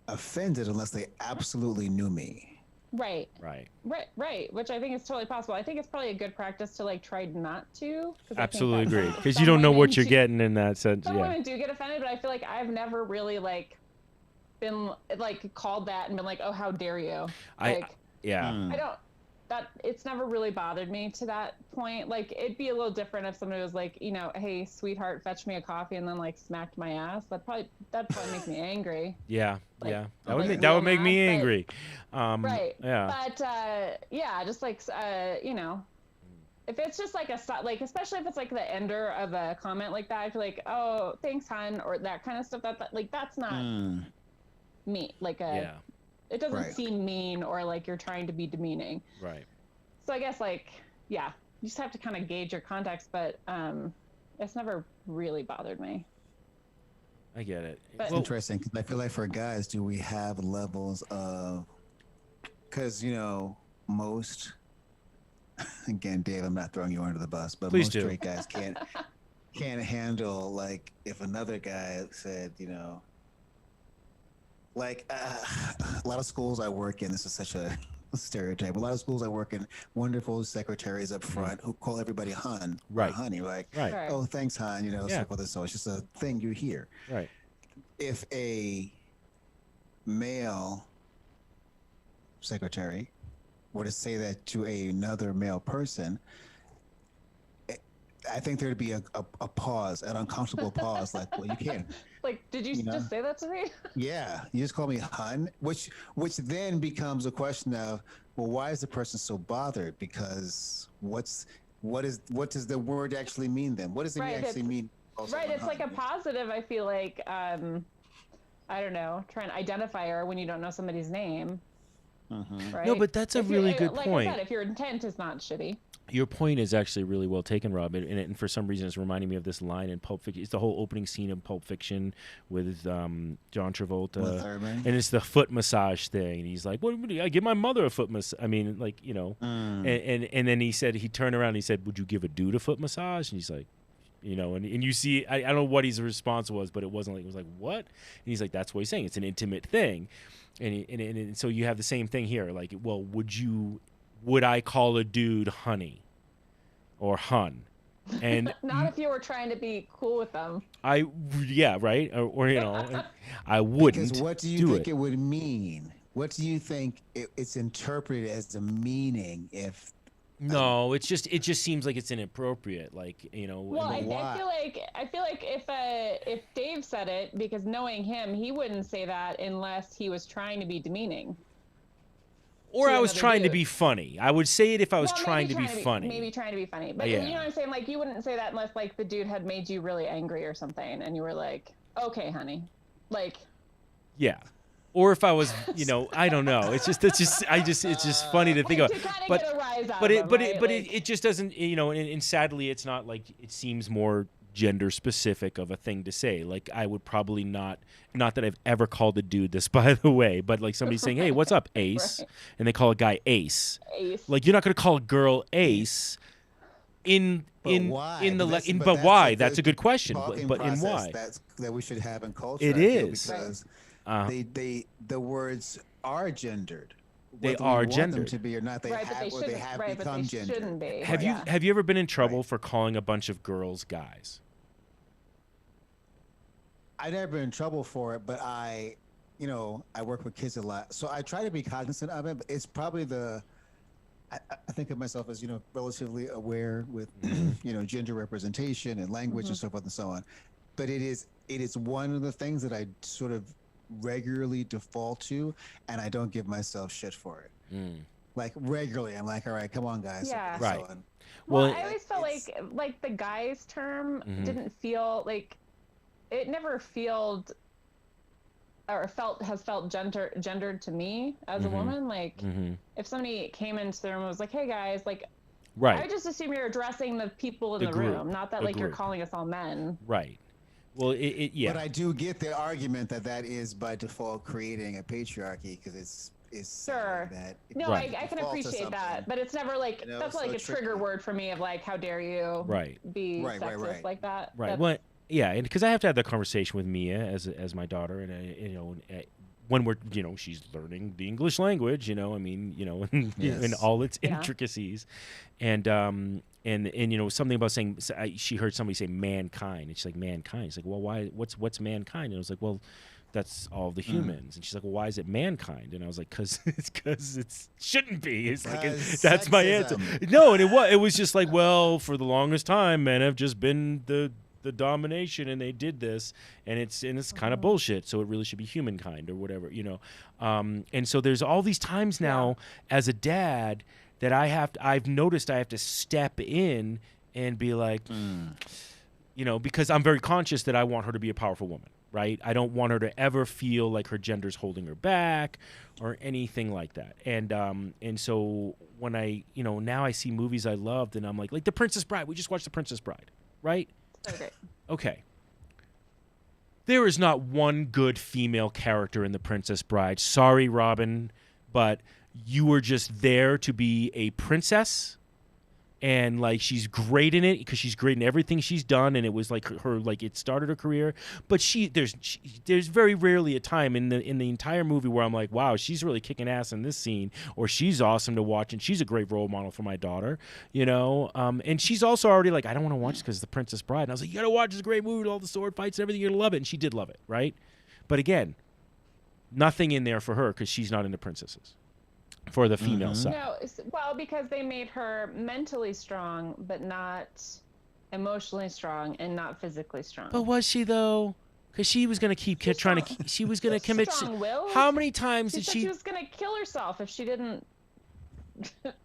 offended unless they absolutely knew me. Right. Right. Right, which I think is totally possible. I think it's probably a good practice to like try not to. 'cause I think Absolutely that agree. Because some you don't know women what you're do- getting in that sense. Some Yeah. women do get offended, but I feel like I've never really like been like called that and been like, oh, how dare you? I- Like Yeah. I don't. that it's never really bothered me to that point. Like, it'd be a little different if somebody was like, you know, hey, sweetheart, fetch me a coffee, and then like smacked my ass. That'd probably make me angry. Yeah, Like, yeah, like that real would make me mad, but- angry. Right. Yeah, But yeah, just like you know, if it's just like like, especially if it's like the ender of a comment like that, I feel like, oh, thanks, hon, or that kind of stuff. That like that's not me. Like yeah, it doesn't Right. seem mean or like you're trying to be demeaning. right. So I guess like, yeah, you just have to kind of gauge your context, but it's never really bothered me. I get it. But- It's interesting because I feel like for guys, do we have levels of? Because you know, most. Again, Dave, I'm not throwing you under the bus, but Please most do. straight guys can't handle like if another guy said, you know, like a lot of schools I work in. This is such a stereotype. A lot of schools I work in, wonderful secretaries up front who call everybody hun, or Right. honey, like, Right, Right. oh, thanks, hon, you know, Yeah. so forth and so on. It's just a thing you hear. right. If a male secretary were to say that to another male person, I think there'd be a pause, an uncomfortable pause, like, well, you can't. Like, did you know? just say that to me? Yeah, you just call me hun, which then becomes a question of, well, why is the person so bothered? Because what does the word actually mean then? What does it Right, actually it's- mean? also Right. on It's like a hun? positive. I feel like I don't know, trying to identify her when you don't know somebody's name. Right. No, but that's a If you- really good like point. I said, if your intent is not shitty. Your point is actually really well taken, Rob, and for some reason it's reminding me of this line in Pulp Fiction. It's the whole opening scene of Pulp Fiction with John Travolta, With Herman? and it's the foot massage thing. And he's like, "What? I give my mother a foot massage." I mean, like, you know, and then he said, he turned around and he said, "Would you give a dude a foot massage?" And he's like, you know, and you see, I don't know what his response was, but it wasn't like, it was like, what? And he's like, that's what he's saying. It's an intimate thing. And so you have the same thing here. Like, well, would I call a dude honey or hun? And Not if you were trying to be cool with them. yeah, right. Or you know, I wouldn't Because what do you think it would mean? What do you think it's interpreted as a meaning if? No, it just seems like it's inappropriate. Like, you know, Well, and- I feel like if Dave said it, because knowing him, he wouldn't say that unless he was trying to be demeaning. or to I was another trying to dude. be funny. I would say it if I was Well, trying maybe to be funny. Maybe trying to be funny. But Yeah. you know what I'm saying? Like, you wouldn't say that unless like the dude had made you really angry or something, and you were like, okay, honey. Like, Yeah. Or if I was, you know, I don't know. It's just funny to think like, of. to kind of But get a rise out but of it him, but right? it but Like, it just doesn't, you know, and sadly it's not like, it seems more gender specific of a thing to say. Like, I would probably not that I've ever called a dude this, by the way, but like somebody saying, "Hey, what's up, Ace?" Right. and they call a guy Ace. Ace. Like, you're not going to call a girl Ace in why? in the But le- that's- in but but that's why? like That's the a good question. talking But in process why? that we should have in culture. It I feel, is. because Uh, the words are gendered. They Whether we are want them gendered. to be or not, they right, but have they or they shouldn't. have Right, but become they gendered. shouldn't be. have yeah. you ever been in trouble Right. for calling a bunch of girls guys? I never been in trouble for it, but I work with kids a lot, so I try to be cognizant of it. But it's probably I think of myself as, relatively aware with, gender representation and language and so forth and so on. But it is one of the things that I sort of regularly default to, and I don't give myself shit for it. Like, regularly, I'm like, all right, come on, guys. Yeah. So Right. on. Well, Well, I always felt it's- like the guy's term Mhm. didn't feel like it never has felt gendered to me as a Mhm. woman. Like, Mm-hmm. if somebody came into the room and was like, "Hey guys," like, I Right. would just assume you're addressing the people in The the group. room, not that The like you're group. calling us all men. Right. Well, yeah. But I do get the argument that is by default creating a patriarchy, because it's Sure. that No, Right. I can default to appreciate that, something. but it's never like You know, that's so like a tricky. trigger word for me of like, how dare you Right. be Right, sexist right. like that? Right. That's- Well, yeah, and because I have to have that conversation with Mia as my daughter, and when we're, she's learning the English language, I mean, in Yes. all its Yeah. intricacies, and something about saying, she heard somebody say mankind, and she's like, mankind. It's like, well, why? What's mankind? And I was like, well, that's all the humans. And she's like, well, why is it mankind? And I was like, because it shouldn't be. It's like, that's my answer. No, and it was just like, well, for the longest time, men have just been the domination, and they did this, and it's kind of bullshit. So it really should be humankind or whatever, and so there's all these times now as a dad that I've noticed I have to step in and be like, because I'm very conscious that I want her to be a powerful woman, right? I don't want her to ever feel like her gender's holding her back or anything like that. And so when I, now I see movies I loved, and I'm like The Princess Bride. We just watched The Princess Bride, right? Okay. There is not one good female character in The Princess Bride. Sorry, Robin, but you were just there to be a princess, and she's great in it because she's great in everything she's done, and it was her it started her career. But there's very rarely a time in the entire movie where I'm like, wow, she's really kicking ass in this scene, or she's awesome to watch, and she's a great role model for my daughter, and she's also already like, I don't want to watch this because it's The Princess Bride, and I was like, you gotta watch, it's a great movie with all the sword fights and everything, you're gonna love it. And she did love it, right? But again, nothing in there for her because she's not into princesses. For the female side. No, well, because they made her mentally strong, but not emotionally strong, and not physically strong. But was she though? Because she was going to keep trying to. She was going to commit. How many times did she? She was going to kill herself if she didn't. Get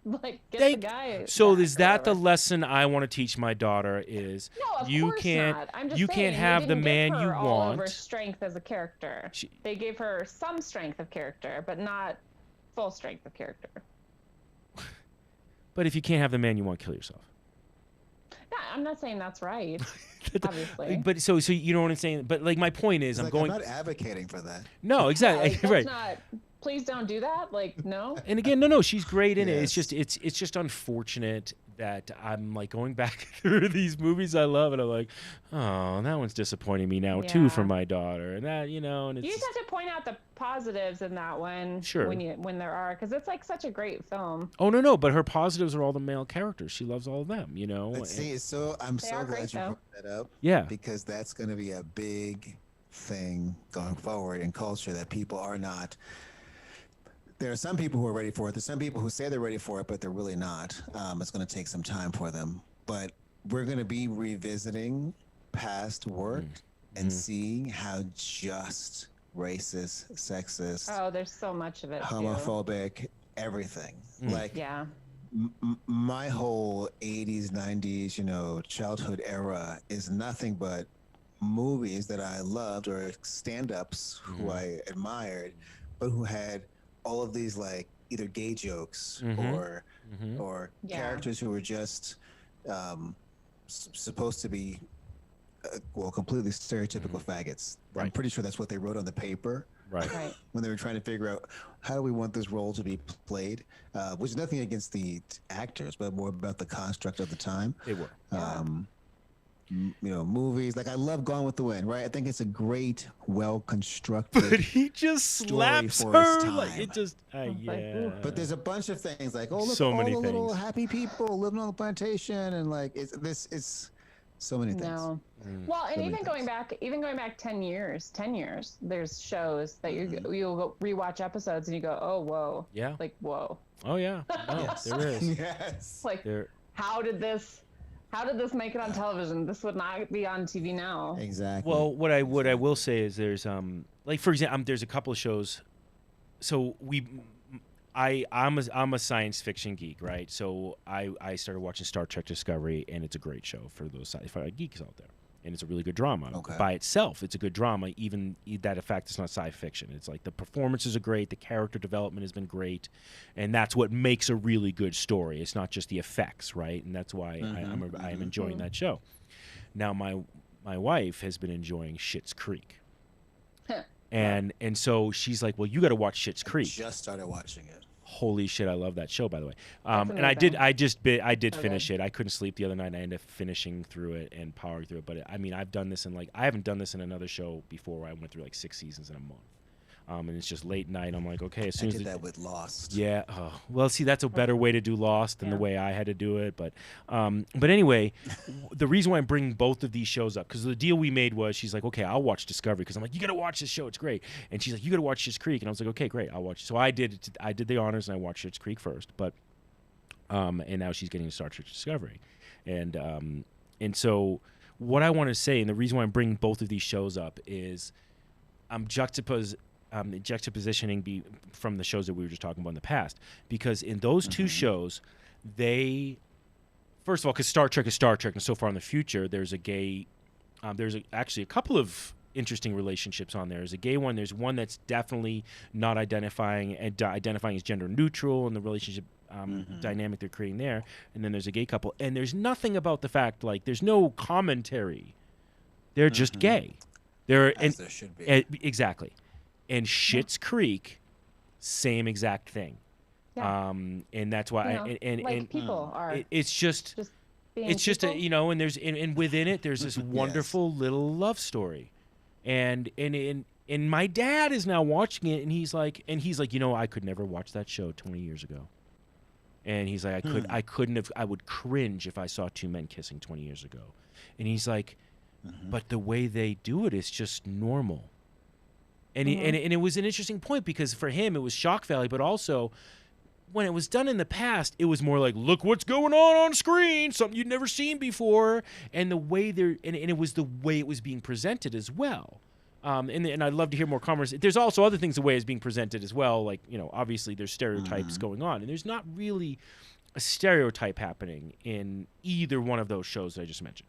the guy. So is that the lesson I want to teach my daughter? Is no, of you course can't not. I'm just you saying, can't have the man you want. All of her strength as a character. They gave her some strength of character, but not full strength of character. But if you can't have the man you want, kill yourself. Yeah, I'm not saying that's right. Obviously. But so you know what I'm saying? But my point is, I'm not advocating for that. No, exactly. That's right. Not, please don't do that. No. And again, no, she's great in it. It's just unfortunate that I'm going back through these movies I love, and I'm like, oh, that one's disappointing me now too for my daughter, and that and it's, you just have to point out the positives in that one. Sure. When there are, because it's such a great film. Oh no, but her positives are all the male characters. She loves all of them, But see, I'm so glad you brought that up. Yeah. Because that's going to be a big thing going forward in culture, that people are not. There are some people who are ready for it. There's some people who say they're ready for it, but they're really not. It's going to take some time for them. But we're going to be revisiting past work and seeing how just racist, sexist. Oh, there's so much of it. Homophobic, everything. Yeah. My whole 80s, 90s, childhood era is nothing but movies that I loved, or stand-ups who I admired, but who had all of these either gay jokes or characters who were just supposed to be completely stereotypical faggots. Right. I'm pretty sure that's what they wrote on the paper. Right. When they were trying to figure out how do we want this role to be played, which is nothing against the actors, but more about the construct of the time. They were. Movies I love Gone with the Wind, right? I think it's a great, well constructed. But he just slaps her it just. Yeah. But there's a bunch of things look, so all many the things. little happy people living on the plantation, and it's so many things. No. Well, and even going back 10 years, there's shows that you'll go rewatch episodes and you go, oh, whoa. Yeah. Whoa. Oh yeah. No, there is. Yes. How did this make it on television? This would not be on TV now. Exactly. Well, what I will say is there's for example, there's a couple of shows. So I'm a science fiction geek, right? So I started watching Star Trek Discovery, and it's a great show for those sci-fi geeks out there. And it's a really good drama. Okay. By itself, it's a good drama, even that fact it's not sci fiction. It's the performances are great, the character development has been great, and that's what makes a really good story. It's not just the effects, right? And that's why I am enjoying that show. Now, my wife has been enjoying Schitt's Creek. And so she's like, well, you got to watch Schitt's Creek. I just started watching it. Holy shit, I love that show, by the way. And I did finish it. I couldn't sleep the other night, and I ended up finishing through it and powering through it. But I've done this in I haven't done this in another show before where I went through 6 seasons in a month. and it's just late night. I'm like, okay, as I soon as did that with Lost. yeah. Oh, well, see, that's a better way to do Lost than the way I had to do it. But anyway, the reason why I'm bringing both of these shows up, because the deal we made was, she's like, okay, I'll watch Discovery, because I'm like, you got to watch this show, it's great. And she's like, you got to watch Schitt's Creek, and I was like, okay, great, I'll watch. So I did the honors, and I watched Schitt's Creek first, but and now she's getting to Star Trek Discovery, and what I want to say, and the reason why I'm bringing both of these shows up is I'm juxtapositioning from the shows that we were just talking about in the past, because in those two shows, they, first of all, because Star Trek is Star Trek, and so far in the future, there's a gay, actually a couple of interesting relationships on there. There's a gay one. There's one that's definitely not identifying as gender neutral, and the relationship dynamic they're creating there. And then there's a gay couple, and there's nothing about the fact, like, there's no commentary. They're just gay. There should be. Exactly. And Schitt's Creek, same exact thing. Yeah. And that's why, people are. It's just being it's just people. and there's and within it there's this wonderful little love story, and my dad is now watching it, and he's like, I could never watch that show 20 years ago, and he's like, I would cringe if I saw two men kissing 20 years ago, and he's like, but the way they do it is just normal. And and it was an interesting point, because for him it was shock value, but also when it was done in the past, it was more like, look what's going on screen, something you'd never seen before, and the way and it was the way it was being presented as well. And I'd love to hear more conversation. There's also other things the way it's being presented as well, like, obviously there's stereotypes going on, and there's not really a stereotype happening in either one of those shows that I just mentioned.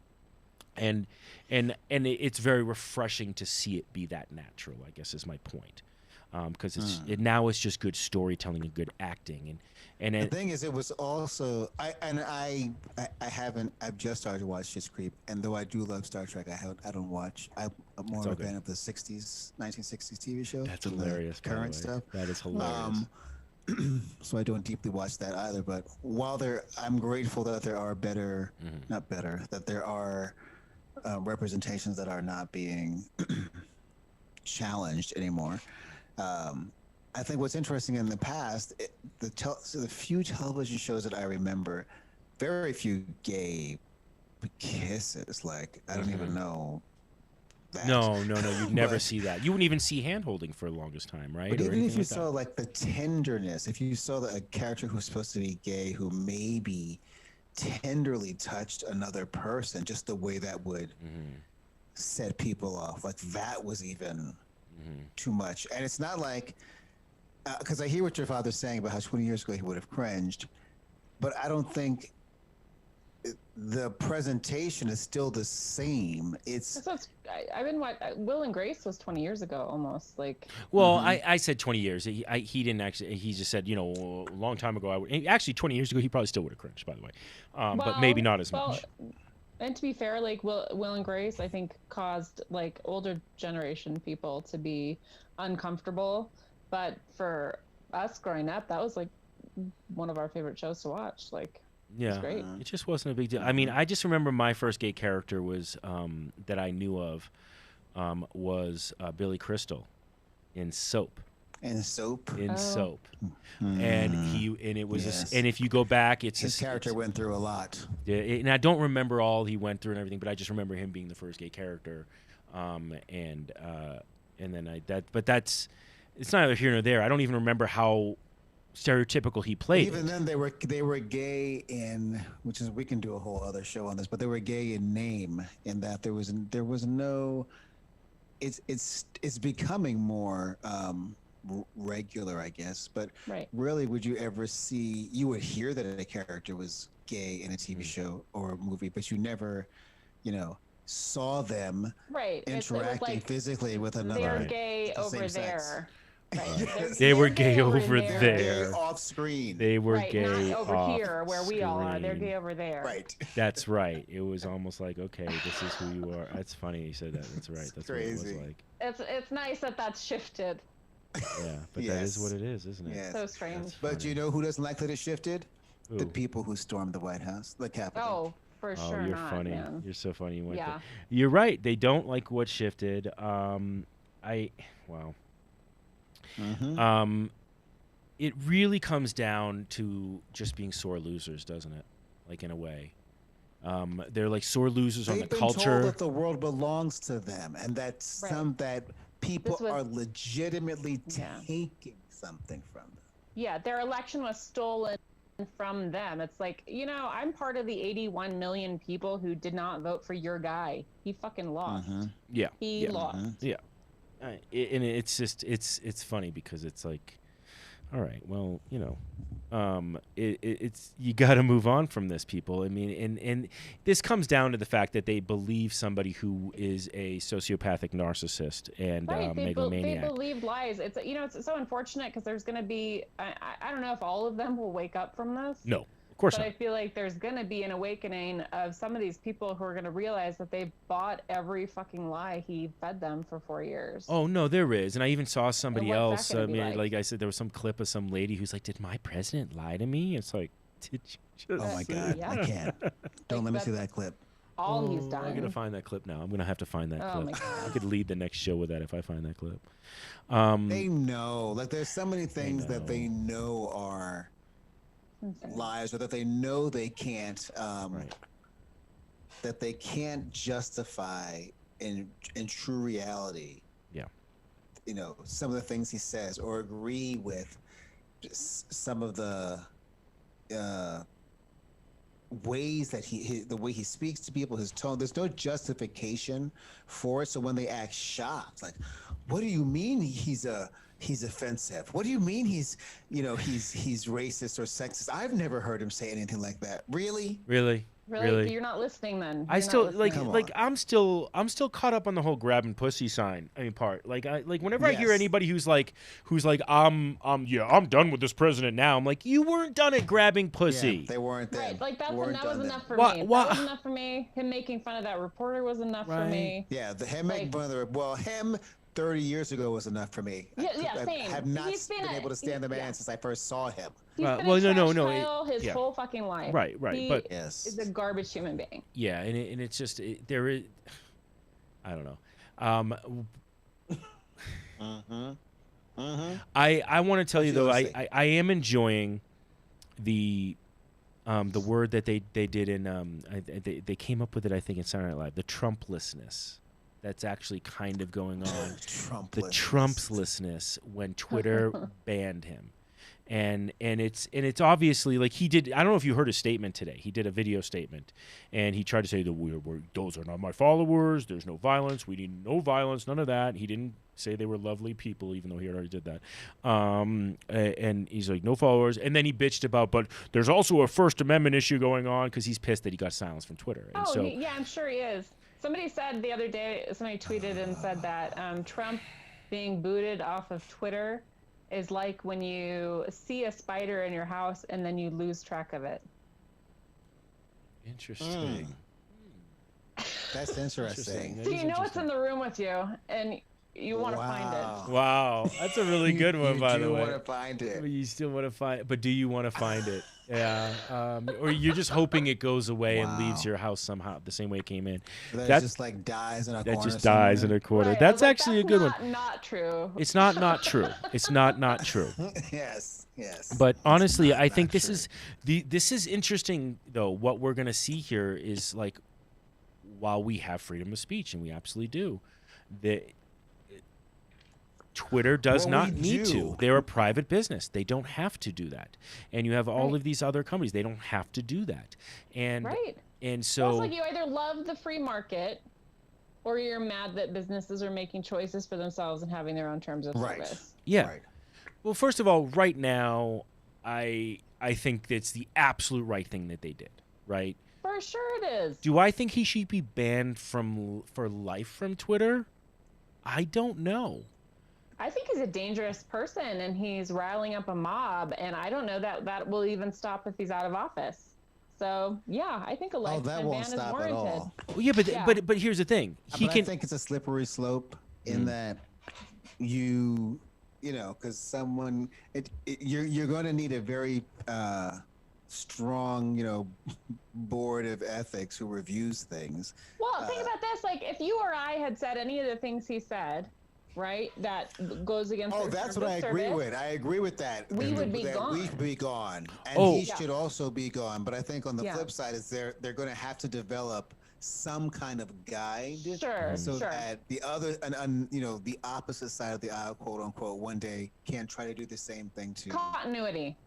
And it's very refreshing to see it be that natural, I guess is my point, because now it's just good storytelling and good acting, and the thing is, it was also I've just started to watch Schitt's Creek, and though I do love Star Trek, I don't watch. I'm more of a fan of the 1960s TV show. That's hilarious. Current stuff. That is hilarious. So I don't deeply watch that either. But I'm grateful that there are that there are representations that are not being challenged anymore. I think what's interesting in the past, the few television shows that I remember, very few gay kisses. Like, I don't even know that. No, you'd never see that. You wouldn't even see hand-holding for the longest time, right? But even if you saw like the tenderness, if you saw a character who's supposed to be gay who maybe tenderly touched another person, just the way that would set people off, like, that was even too much. And it's not like, because I hear what your father's saying about how 20 years ago he would have cringed, but I don't think the presentation is still the same. I've been watching. Will and Grace was 20 years ago, almost, like. Well, I said 20 years. He didn't actually. He just said, a long time ago. Actually, 20 years ago, he probably still would have cringed, by the way, but maybe not as much. And to be fair, like, Will and Grace, I think, caused, like, older generation people to be uncomfortable. But for us growing up, that was, like, one of our favorite shows to watch. Like. Yeah, it's great. It just wasn't a big deal. I mean, I just remember my first gay character was that I knew of was Billy Crystal in Soap. Soap. And it was and if you go back, his character went through a lot. Yeah, and I don't remember all he went through and everything, but I just remember him being the first gay character, and then but that's, it's neither here nor there. I don't even remember how stereotypical he played. Even then, they were gay in, which is, we can do a whole other show on this, but they were gay in name, in that there was no. It's becoming more regular, I guess. But really, would you ever see? You would hear that a character was gay in a TV show or a movie, but you never, saw them interacting physically with another. They're gay over there. Right. They were gay over there. They're off screen. They were gay not over off here where we all are. They're gay over there. Right. That's right. It was almost like, okay, this is who you are. That's funny you said that. That's right. That's crazy. What it was like. It's nice that that's shifted. Yeah, but that is what it is, isn't it? Yes. So strange. But you know who doesn't like that it shifted? Who? The people who stormed the White House, the Capitol. Oh, for sure. You're not, funny. Man. You're so funny. You went Yeah. there. You're right. They don't like what shifted. It really comes down to just being sore losers, doesn't it? Like, in a way. They're like sore losers on the They've been culture. told that the world belongs to them, and that that people are legitimately taking something from them. Yeah, their election was stolen from them. It's like, I'm part of the 81 million people who did not vote for your guy. He fucking lost. Yeah. He lost. Yeah. And it's just, it's funny because it's like, all right, well, it's you got to move on from this, people. I mean, and this comes down to the fact that they believe somebody who is a sociopathic narcissist and megalomaniac. They believe lies. It's it's so unfortunate because there's going to be I don't know if all of them will wake up from this. No. Of course but not. I feel like there's going to be an awakening of some of these people who are going to realize that they bought every fucking lie he fed them for 4 years. Oh, no, there is. And I even saw somebody else. I mean, like? like I said, there was some clip of some lady who's like, did my president lie to me? It's like, did you just Oh, my God. I can't. Don't let me see that clip. All he's done. I'm going to find that clip now. I'm going to have to find that clip. My God. I could lead the next show with that if I find that clip. They know. Like, there's so many things that they know are lies, or that they know they can't that they can't justify in true reality. Yeah. Some of the things he says, or agree with some of the ways that the way he speaks to people, his tone. There's no justification for it. So when they act shocked, like, what do you mean he's offensive? What do you mean he's racist or sexist? I've never heard him say anything like that. Really? Really? You're not listening then. I still I'm still caught up on the whole grabbing pussy part. Like whenever I hear anybody who's like I'm done with this president now. I'm like, you weren't done at grabbing pussy. Yeah, they weren't then. Right, like that was enough for me. That was enough for me. Him making fun of that reporter was enough for me. Yeah, him making fun of him 30 years ago was enough for me. Yeah, same. I have not been able to stand the man since I first saw him. He's been no. His whole fucking life. Right. He but is a garbage human being. Yeah, and it's just there is. I don't know. I want to tell you though, I am enjoying the word that they did in they came up with it, I think, in Saturday Night Live, the Trumplessness. That's actually kind of going on. The Trumpslessness when Twitter banned him. And it's obviously like he did. I don't know if you heard his statement today. He did a video statement, and he tried to say that those are not my followers. There's no violence. We need no violence. None of that. He didn't say they were lovely people, even though he already did that. And he's like, no followers. And then he bitched about, but there's also a First Amendment issue going on because he's pissed that he got silenced from Twitter. And yeah, I'm sure he is. Somebody said the other day. Somebody tweeted and said that Trump being booted off of Twitter is like when you see a spider in your house and then you lose track of it. Interesting. That's interesting. So you know it's in the room with you, and you want to find it. Wow, that's a really good one, by the way. You want to find it. You still want to find it, but do you want to find it? Yeah. Or you're just hoping it goes away and leaves your house somehow the same way it came in. That just like dies in a corner. That just dies in a corner. Right, that's actually a good one. Not true. It's not true. It's not true. Yes. But honestly, I think this is interesting though. What we're gonna see here is like, while we have freedom of speech, and we absolutely do, Twitter does not need to. They're a private business. They don't have to do that. And you have all of these other companies. They don't have to do that. And and so it's like you either love the free market, or you're mad that businesses are making choices for themselves and having their own terms of service. Yeah. Right. Well, first of all, right now, I think it's the absolute right thing that they did. Right. For sure it is. Do I think he should be banned for life from Twitter? I don't know. I think he's a dangerous person, and he's riling up a mob, and I don't know that will even stop if he's out of office. So yeah, I think a lifetime ban is warranted. Well, yeah, but here's the thing. I think it's a slippery slope in that because someone you're going to need a very strong board of ethics who reviews things. Well, think about this: like if you or I had said any of the things he said, right, that goes against Oh, their that's terms what I of agree service, with. I agree with that. we would be that gone. We should be gone, and Oh. he should also be gone. But I think on the Yeah. flip side is they're going to have to develop some kind of guide, Sure, so sure. that the other, and you know, the opposite side of the aisle, quote unquote, one day can't try to do the same thing to Continuity.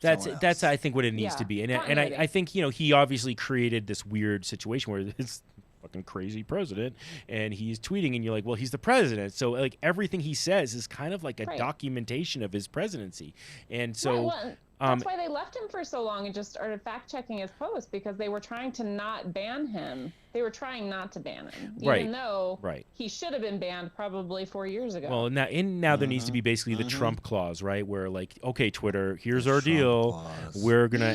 That's someone that's else. I think what it needs Yeah, to be, and continuity. I think he obviously created this weird situation where it's fucking crazy president and he's tweeting and you're like, well, he's the president, so like everything he says is kind of like a Right. documentation of his presidency, and Right, so well, that's why they left him for so long and just started fact checking his post, because they were trying to not ban him. They were trying not to ban him, Right, even though right. he should have been banned probably 4 years ago. Well, now there needs to be basically the Trump clause, right? Where like, okay, Twitter, here's our Trump deal. clause. We're gonna,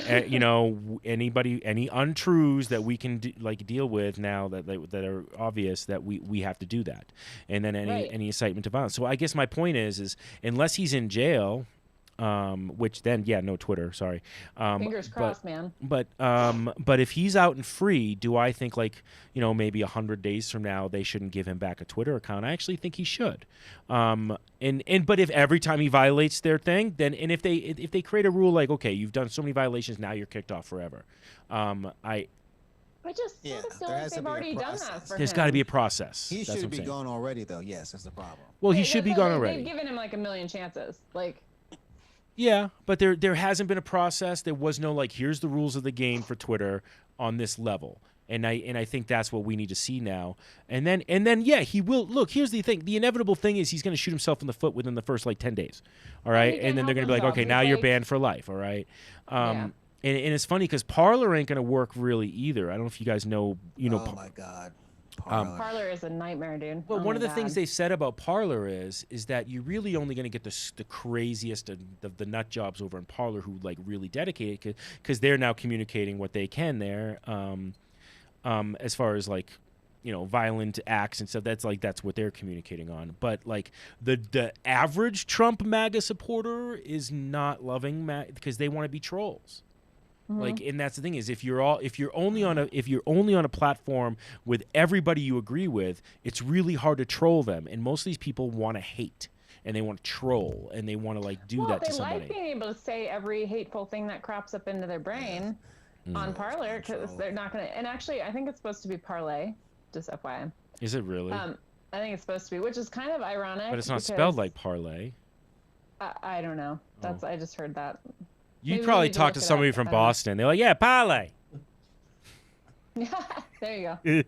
any untruths that we can deal with now that are obvious, that we have to do that, and then Right. any incitement to violence. So I guess my point is unless he's in jail, which then no Twitter, sorry. Fingers crossed, man. But if he's out and free, do I think maybe 100 days from now they shouldn't give him back a Twitter account? I actually think he should. But if every time he violates their thing, then if they create a rule like, okay, you've done so many violations, now you're kicked off forever. I just sort of feel there like has to they've be a already done that process. for There's him. got to be a process. He That's what should I'm be saying. gone already, though. Yes, that's the problem. Well, he should be gone already. They've given him like a million chances. Like, Yeah, but there hasn't been a process. There was no here's the rules of the game for Twitter on this level. And I think that's what we need to see now. And then he will look. Here's the thing: the inevitable thing is he's going to shoot himself in the foot within the first 10 days. All right, he and then they're can't going to be like, help okay, himself. now He's you're like- banned for life. All right. Yeah. And it's funny because Parler ain't going to work really either. I don't know if you guys know. Oh my God. Parler. Parler is a nightmare, dude. Well, Oh one my of the God. things they said about Parler is that you're really only going to get the craziest of the nut jobs over in Parler who really dedicate, because they're now communicating what they can there, as far as violent acts and stuff. That's what they're communicating on. But the average Trump MAGA supporter is not loving because they want to be trolls. And that's the thing is if you're only on a platform with everybody you agree with, it's really hard to troll them. And most of these people want to hate and they want to troll and they want to do that to somebody. They like being able to say every hateful thing that crops up into their brain on Parler, because they're not going to. And actually, I think it's supposed to be Parlay, just FYI. Is it really? I think it's supposed to be, which is kind of ironic. But it's not because- spelled like parlay. I don't know. I just heard that. You Maybe probably we need to talked to look it somebody up. from I don't know. Boston. They're like, yeah, parlay. There you go.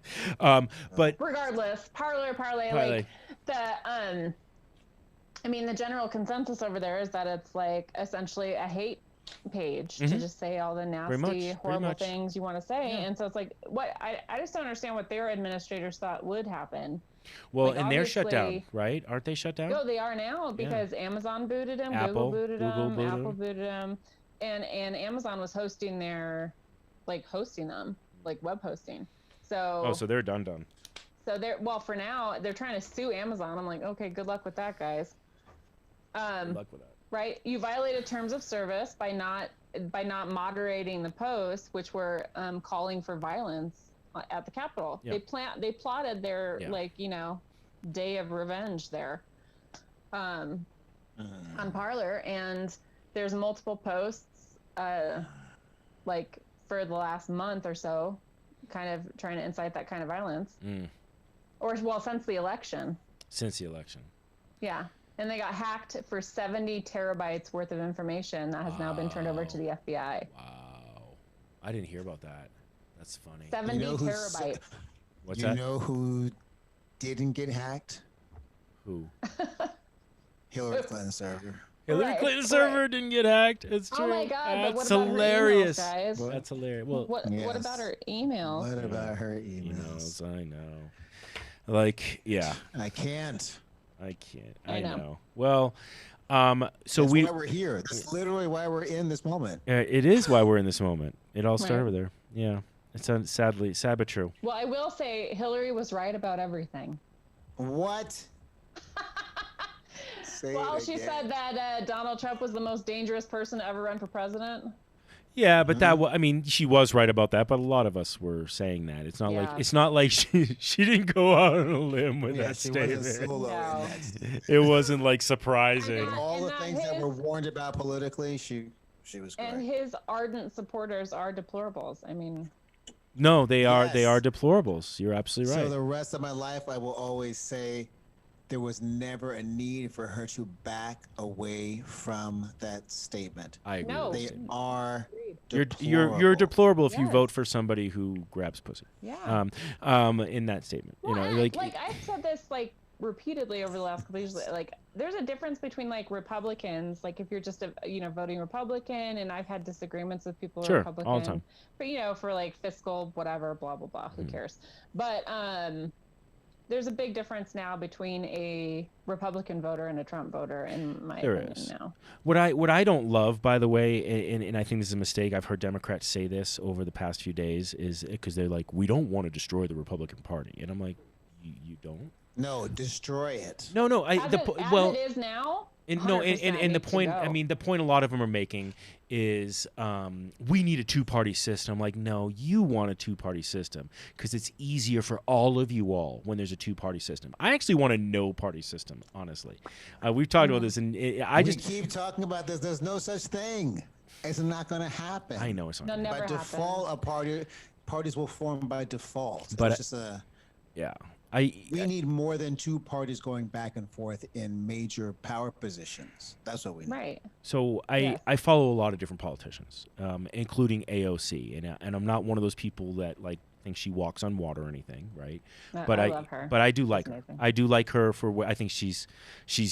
But Regardless, parlay. Parlay. Like the the general consensus over there is that it's essentially a hate page to just say all the nasty, horrible much. things you want to say. Yeah. And so it's what I just don't understand what their administrators thought would happen. well, and they're shut down, obviously- right? Aren't they shut down? No, they are now because Amazon booted him, Apple, Google booted Google him, booted Apple him. booted him, and Amazon was hosting their, hosting them, web hosting. Oh, so they're done. So for now they're trying to sue Amazon. I'm like, okay, good luck with that, guys. Good luck with that. Right, you violated terms of service by not moderating the posts, which were calling for violence at the Capitol. Yeah. They plotted their day of revenge there on Parler, and there's multiple posts for the last month or so, kind of trying to incite that kind of violence, since the election. Since the election. Yeah. And they got hacked for 70 terabytes worth of information that has now been turned over to the FBI. Wow. I didn't hear about that. That's funny. 70 terabytes. What's you that? know who didn't get hacked? Who? Hillary Clinton server. Hillary Right, Clinton right. server didn't get hacked. It's true. Oh my God! But what That's about hilarious. her emails, guys? That's hilarious. Well, What Yes. about her emails? What about her emails? I know. Yeah, I can't. I can't. I I know. know. Well, so That's we. why we're here. That's literally why we're in this moment. It is why we're in this moment. It all started Right. there. Yeah. It's sad but true. Well, I will say Hillary was right about everything. What? Say Well, it she again. said that Donald Trump was the most dangerous person to ever run for president. Yeah, but I mean, she was right about that. But a lot of us were saying that. It's not like she didn't go out on a limb with that she statement. wasn't solo in that statement. It wasn't like surprising. All the things that were warned about politically, she was correct. And his ardent supporters are deplorables. I mean, no, they are deplorables. You're absolutely right. So the rest of my life, I will always say there was never a need for her to back away from that statement. I agree. No. They are You're deplorable if you Yes. vote for somebody who grabs pussy. yeah. In that statement, Well, like I've said this like repeatedly over the last couple of years. Like, there's a difference between like Republicans. Like, if you're just voting Republican, and I've had disagreements with people who are Sure, Republican, all the time. but for like fiscal whatever, blah blah blah. Who cares? But there's a big difference now between a Republican voter and a Trump voter, in my opinion. Now, what I don't love, by the way, and I think this is a mistake. I've heard Democrats say this over the past few days, is because they're like, we don't want to destroy the Republican Party, and I'm like, you don't. No, destroy it. No. as it is now. And 100% the needs to point, go. I mean, the point a lot of them are making is we need a two-party system. I'm like, no, you want a two-party system because it's easier for all of you all when there's a two-party system. I actually want a no-party system, honestly. We've talked about this, and we keep talking about this. There's no such thing. It's not going to happen. I know it's not. No, never By happen. default, parties will form by default. But it's just a. Yeah. We need more than two parties going back and forth in major power positions. That's what we need. Right. So I follow a lot of different politicians, including AOC, and I'm not one of those people that like think she walks on water or anything, right? But I love her. But I do like her. amazing. I do like her for what I think she's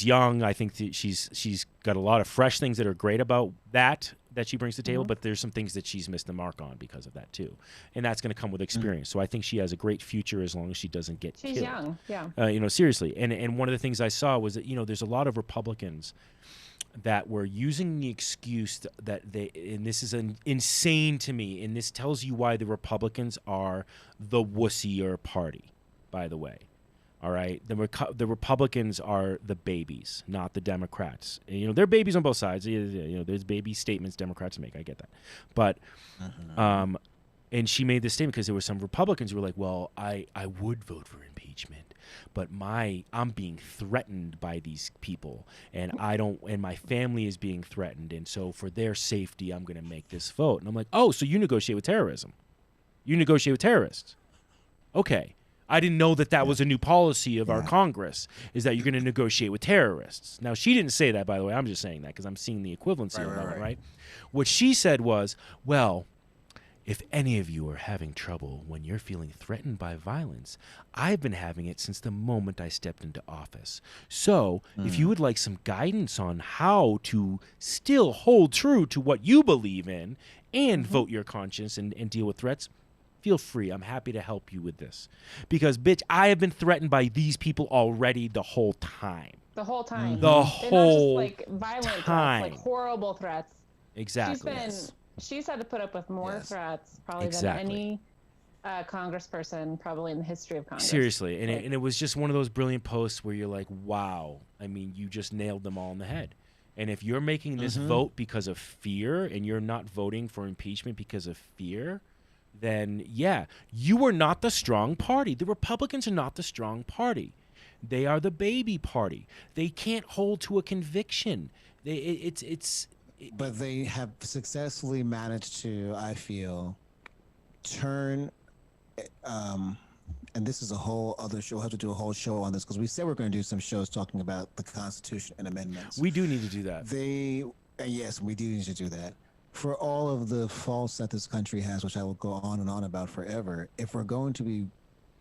young. I think that she's got a lot of fresh things that are great about that she brings to the table, but there's some things that she's missed the mark on because of that too, and that's going to come with experience. So I think she has a great future as long as she doesn't get She's killed. young, yeah. Seriously. And one of the things I saw was that there's a lot of Republicans that were using the excuse that they, and this is insane to me, and this tells you why the Republicans are the wussier party, by the way. All right, the Republicans are the babies, not the Democrats. And, they're babies on both sides. There's baby statements Democrats make. I get that, but and she made this statement because there were some Republicans who were like, "Well, I would vote for impeachment, but I'm being threatened by these people, and my family is being threatened, and so for their safety, I'm going to make this vote." And I'm like, "Oh, so you negotiate with terrorism? You negotiate with terrorists? Okay." I didn't know that was a new policy of our Congress, is that you're going to negotiate with terrorists. Now, she didn't say that, by the way. I'm just saying that because I'm seeing the equivalency of that, right? What she said was, well, if any of you are having trouble when you're feeling threatened by violence, I've been having it since the moment I stepped into office. So if you would like some guidance on how to still hold true to what you believe in and vote your conscience and deal with threats, feel free. I'm happy to help you with this. Because, bitch, I have been threatened by these people already the whole time. The whole time. The They're whole not just like violent time. threats, like horrible threats. Exactly. She's had to put up with more threats probably than any congressperson probably in the history of Congress. Seriously. And it was just one of those brilliant posts where you're like, wow. I mean, you just nailed them all in the head. And if you're making this vote because of fear and you're not voting for impeachment because of fear, then, you are not the strong party. The Republicans are not the strong party. They are the baby party. They can't hold to a conviction. But they have successfully managed to, I feel, turn, and this is a whole other show. We'll have to do a whole show on this because we said we're going to do some shows talking about the Constitution and amendments. We do need to do that. Yes, we do need to do that. For all of the faults that this country has, which I will go on and on about forever, if we're going to be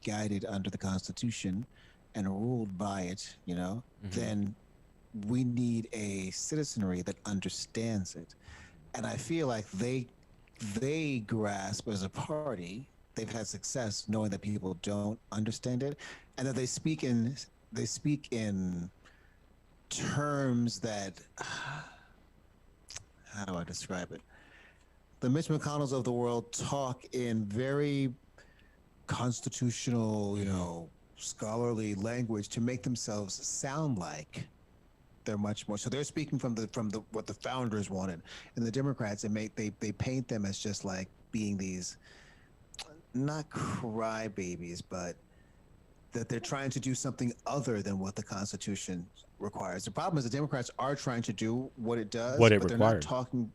guided under the Constitution and ruled by it, then we need a citizenry that understands it. And I feel like they grasp as a party, they've had success knowing that people don't understand it, and that they speak in terms that, how do I describe it? The Mitch McConnells of the world talk in very constitutional, scholarly language to make themselves sound like they're much more. So they're speaking from the what the founders wanted, and the Democrats they paint them as just like being these, not crybabies, but that they're trying to do something other than what the Constitution requires. The problem is the Democrats are trying to do what it does, What it but they're requires. not talking.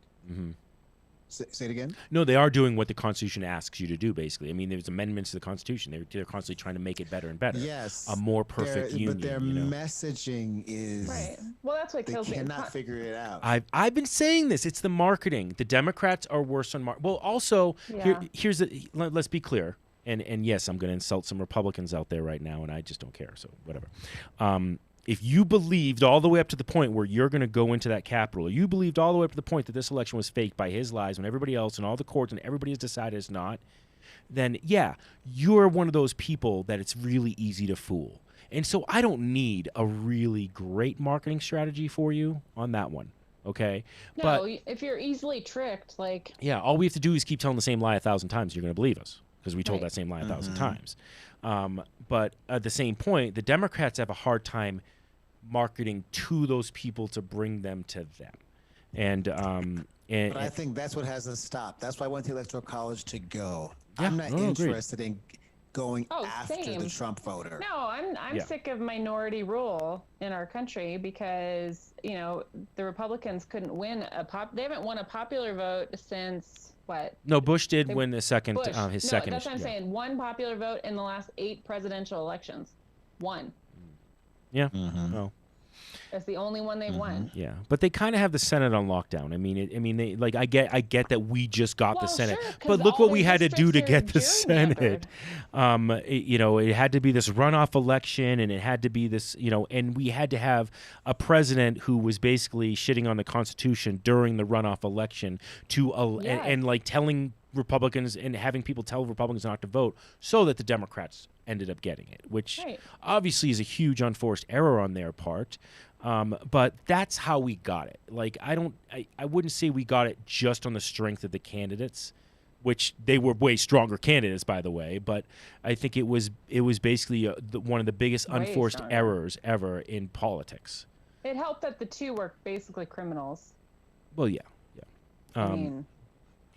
Say it again. No, they are doing what the Constitution asks you to do, basically. I mean, there's amendments to the Constitution. They're constantly trying to make it better and better. Yes, A more perfect union. but their you know? messaging is Right. Well, that's what they kills me. cannot figure it out. I've been saying this. It's the marketing. The Democrats are worse on Well, also, Yeah. here's the. Let's be clear. And yes, I'm going to insult some Republicans out there right now, and I just don't care. So whatever. If you believed all the way up to the point where you're going to go into that Capitol, or you believed all the way up to the point that this election was faked by his lies when everybody else and all the courts and everybody has decided it's not, then yeah, you're one of those people that it's really easy to fool. And so I don't need a really great marketing strategy for you on that one. Okay. No, But if you're easily tricked, like yeah, all we have to do is keep telling the same lie 1,000 times. You're going to believe us because we told Right. that same lie 1,000 times. But at the same point, the Democrats have a hard time marketing to those people to bring them to them. And But I think that's what has us stop. That's why I went to Electoral College to go. Yeah, I'm not no, agreed. interested in going Oh, after same. the Trump voter. no, I'm Yeah. sick of minority rule in our country because the Republicans couldn't win they haven't won a popular vote since what? no, Bush did win the second, Bush. his No, second. that's what I'm yeah. saying. One popular vote in the last 8 presidential elections. One. Yeah. Mhm. Oh. That's the only one they've won. Yeah, but they kind of have the Senate on lockdown. I mean, they like. I get that we just got the Well, Senate, sure, 'cause but look all what we the had to do to districts get the are Senate. It had to be this runoff election, and it had to be this, and we had to have a president who was basically shitting on the Constitution during the runoff election Yes. and like telling Republicans and having people tell Republicans not to vote so that the Democrats ended up getting it, which Right. obviously is a huge unforced error on their part. But that's how we got it. Like, I wouldn't say we got it just on the strength of the candidates, which they were way stronger candidates, by the way. But I think it was basically one of the biggest Way unforced stronger. errors ever in politics. It helped that the two were basically criminals. Well, yeah. I mean,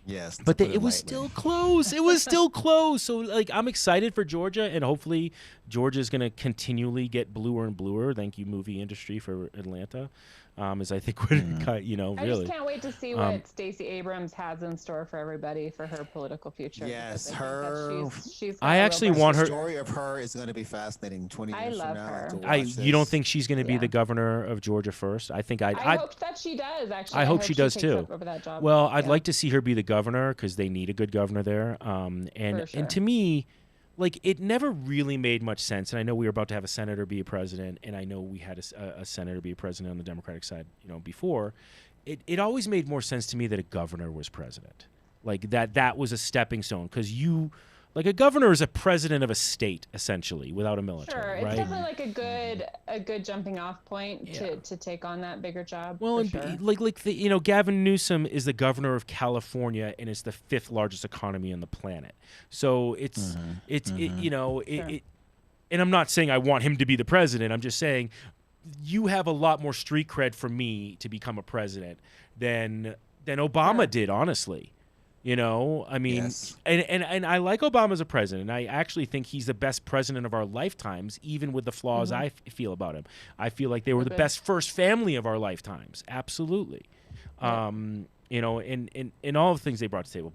Yes. to But put it was lightly. still close. It was still close. So, like, I'm excited for Georgia, and hopefully Georgia is going to continually get bluer and bluer. Thank you, movie industry, for Atlanta. As I think we're, I really. just can't wait to see what Stacey Abrams has in store for everybody for her political future. Yes, because I think that she's got I a real actually bunch want of- her- The story of her is going to be fascinating 20 I years love from now. her. to watch You don't this. think she's going to be Yeah. the governor of Georgia first? I think I hope that she does. Actually, I hope she does, takes too. up over that job. Well, I'd Yeah. like to see her be the governor because they need a good governor there. For sure. And to me, like, it never really made much sense. And I know we were about to have a senator be a president, and I know we had a senator be a president on the Democratic side, before. It always made more sense to me that a governor was president, like that was a stepping stone because like a governor is a president of a state essentially without a military, Sure, it's right? definitely like a good jumping off point to take on that bigger job. Well, for and sure. like Gavin Newsom is the governor of California, and it's the 5th largest economy on the planet. So it's Sure. and I'm not saying I want him to be the president. I'm just saying you have a lot more street cred for me to become a president than Obama Sure. did, honestly. I mean, Yes. and I like Obama as a president. I actually think he's the best president of our lifetimes, even with the flaws I feel about him. I feel like they were the Okay. best first family of our lifetimes. Absolutely. Yeah. In all the things they brought to the table.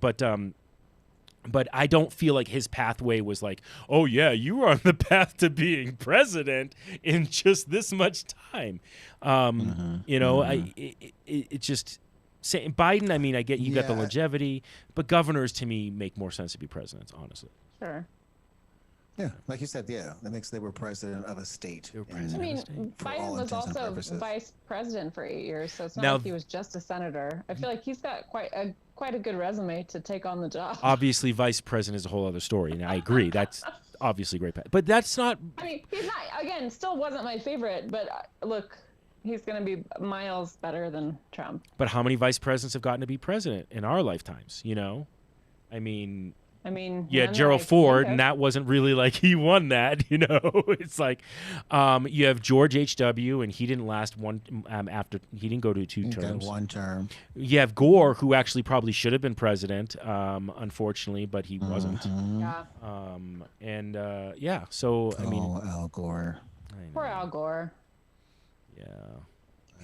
But I don't feel like his pathway was like, oh yeah, you were on the path to being president in just this much time. It just saying Biden. I mean, I get you got the Yeah. longevity, but governors to me make more sense to be presidents, honestly. Sure. Yeah, like you said, yeah, they were president of a state. They were and- I president. mean, Interesting. For all Biden was intents and also purposes. vice president for 8 years, so it's not Now- like he was just a senator. I feel like he's got quite a good resume to take on the job. Obviously, vice president is a whole other story, and I agree. That's obviously great, but that's not. I mean, he's not, again, still wasn't my favorite, but look, he's going to be miles better than Trump. But how many vice presidents have gotten to be president in our lifetimes? I mean, I mean, you had none that Gerald I can Ford, think and of. that wasn't really like he won that, you know. It's like you have George H.W., and he didn't last one after he didn't go to two He got terms. one term. You have Gore, who actually probably should have been president, unfortunately, but he wasn't. Yeah. And yeah, so I mean, Oh, Al Gore. I Poor know, Al Gore. yeah,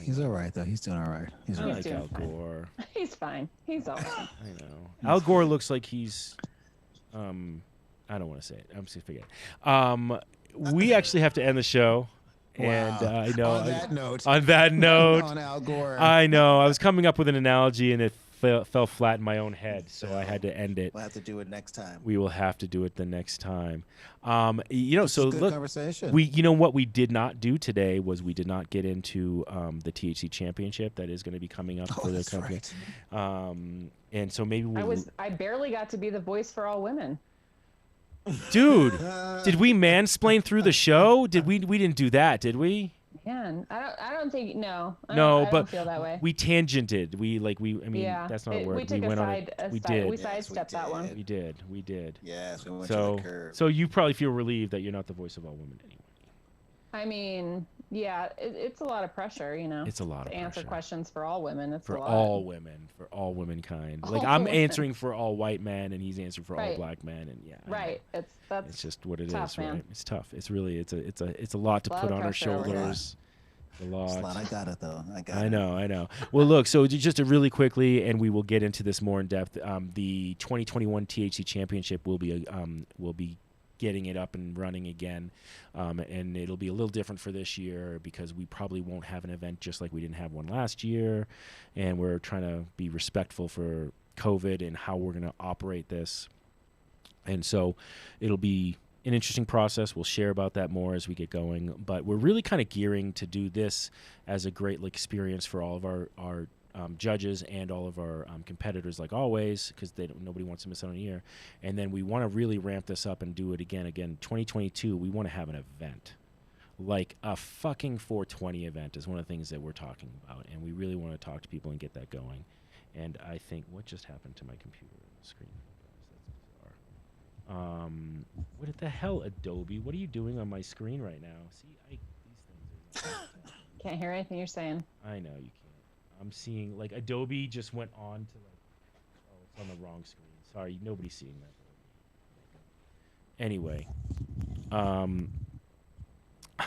He's all right though. He's doing all right. He's I all He's right. like doing Al fine. Gore. He's fine. He's all right. I know Al Gore looks like he's, I don't want to say it. I'm just gonna forget. We actually have to end the show, and Wow. I know On that note. on that note, On Al Gore. I know I was coming up with an analogy, and it fell flat in my own head, so I had to end it. We'll have to do it next time. We will have to do it the next time. You know, so Good look, conversation. you know what we did not do today was we did not get into the THC Championship that is going to be coming up for the that's company. right. And so maybe we'll, I barely got to be the voice for all women. dude, did we mansplain through the show? Did we didn't do that, did we? Man, I don't think no. I No, don't but feel that way. we tangented. I mean, Yeah, that's not a word. we took went a on side. it. We We did. sidestepped that one. We did. Yes, we went to So the curve. so you probably feel relieved that you're not the voice of all women anyway. I mean, yeah, it's a lot of pressure, you know. It's a lot of to answer pressure. questions for all women. It's For a lot. for all womankind. Like All I'm women. answering for all white men, and he's answering for all Right. black men, and yeah, I know. Right. That's It's just what it is, tough, man. right? It's tough. It's really it's a lot to A lot put of on our pressure. shoulders. A lot. I got it though. I got I it. know. Well, look, so just a really quickly, and we will get into this more in depth. The 2021 THC Championship will be getting it up and running again, and it'll be a little different for this year because we probably won't have an event just like we didn't have one last year, and we're trying to be respectful for COVID and how we're going to operate this, and so it'll be an interesting process. We'll share about that more as we get going, but we're really kind of gearing to do this as a great experience for all of our judges and all of our competitors, like always, because nobody wants to miss out on a year. And then we want to really ramp this up and do it again. 2022, we want to have an event, like a fucking 420 event is one of the things that we're talking about, and we really want to talk to people and get that going. And I think what just happened to my computer screen? That's bizarre. What the hell, Adobe? What are you doing on my screen right now? See, these things are. can't hear anything you're saying. I know you can't. I'm seeing like Adobe just went on to it's on the wrong screen. Sorry, nobody's seeing that. Anyway,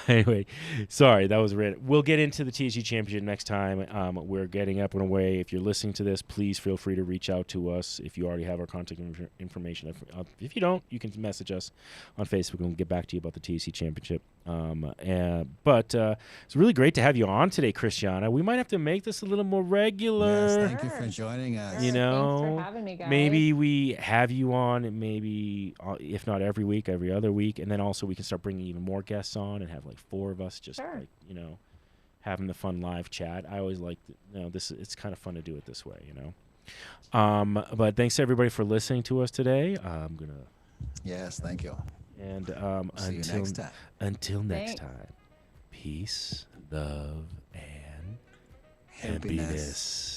anyway, sorry, that was random. We'll get into the THC Championship next time. We're getting up and away. If you're listening to this, please feel free to reach out to us if you already have our contact information. If you don't, you can message us on Facebook and we'll get back to you about the THC Championship. But it's really great to have you on today, Christiana. We might have to make this a little more regular. Yes, thank you for joining us. You know, Thanks for having me, guys. maybe we have you on, and maybe if not every week, every other week, and then also we can start bringing even more guests on and have like 4 of us just Sure. having the fun live chat. I always like this. It's kind of fun to do it this way, But thanks everybody for listening to us today. I'm gonna Yes, thank you. and See you next time. until next Thanks. time, peace, love, and Happiness. happiness.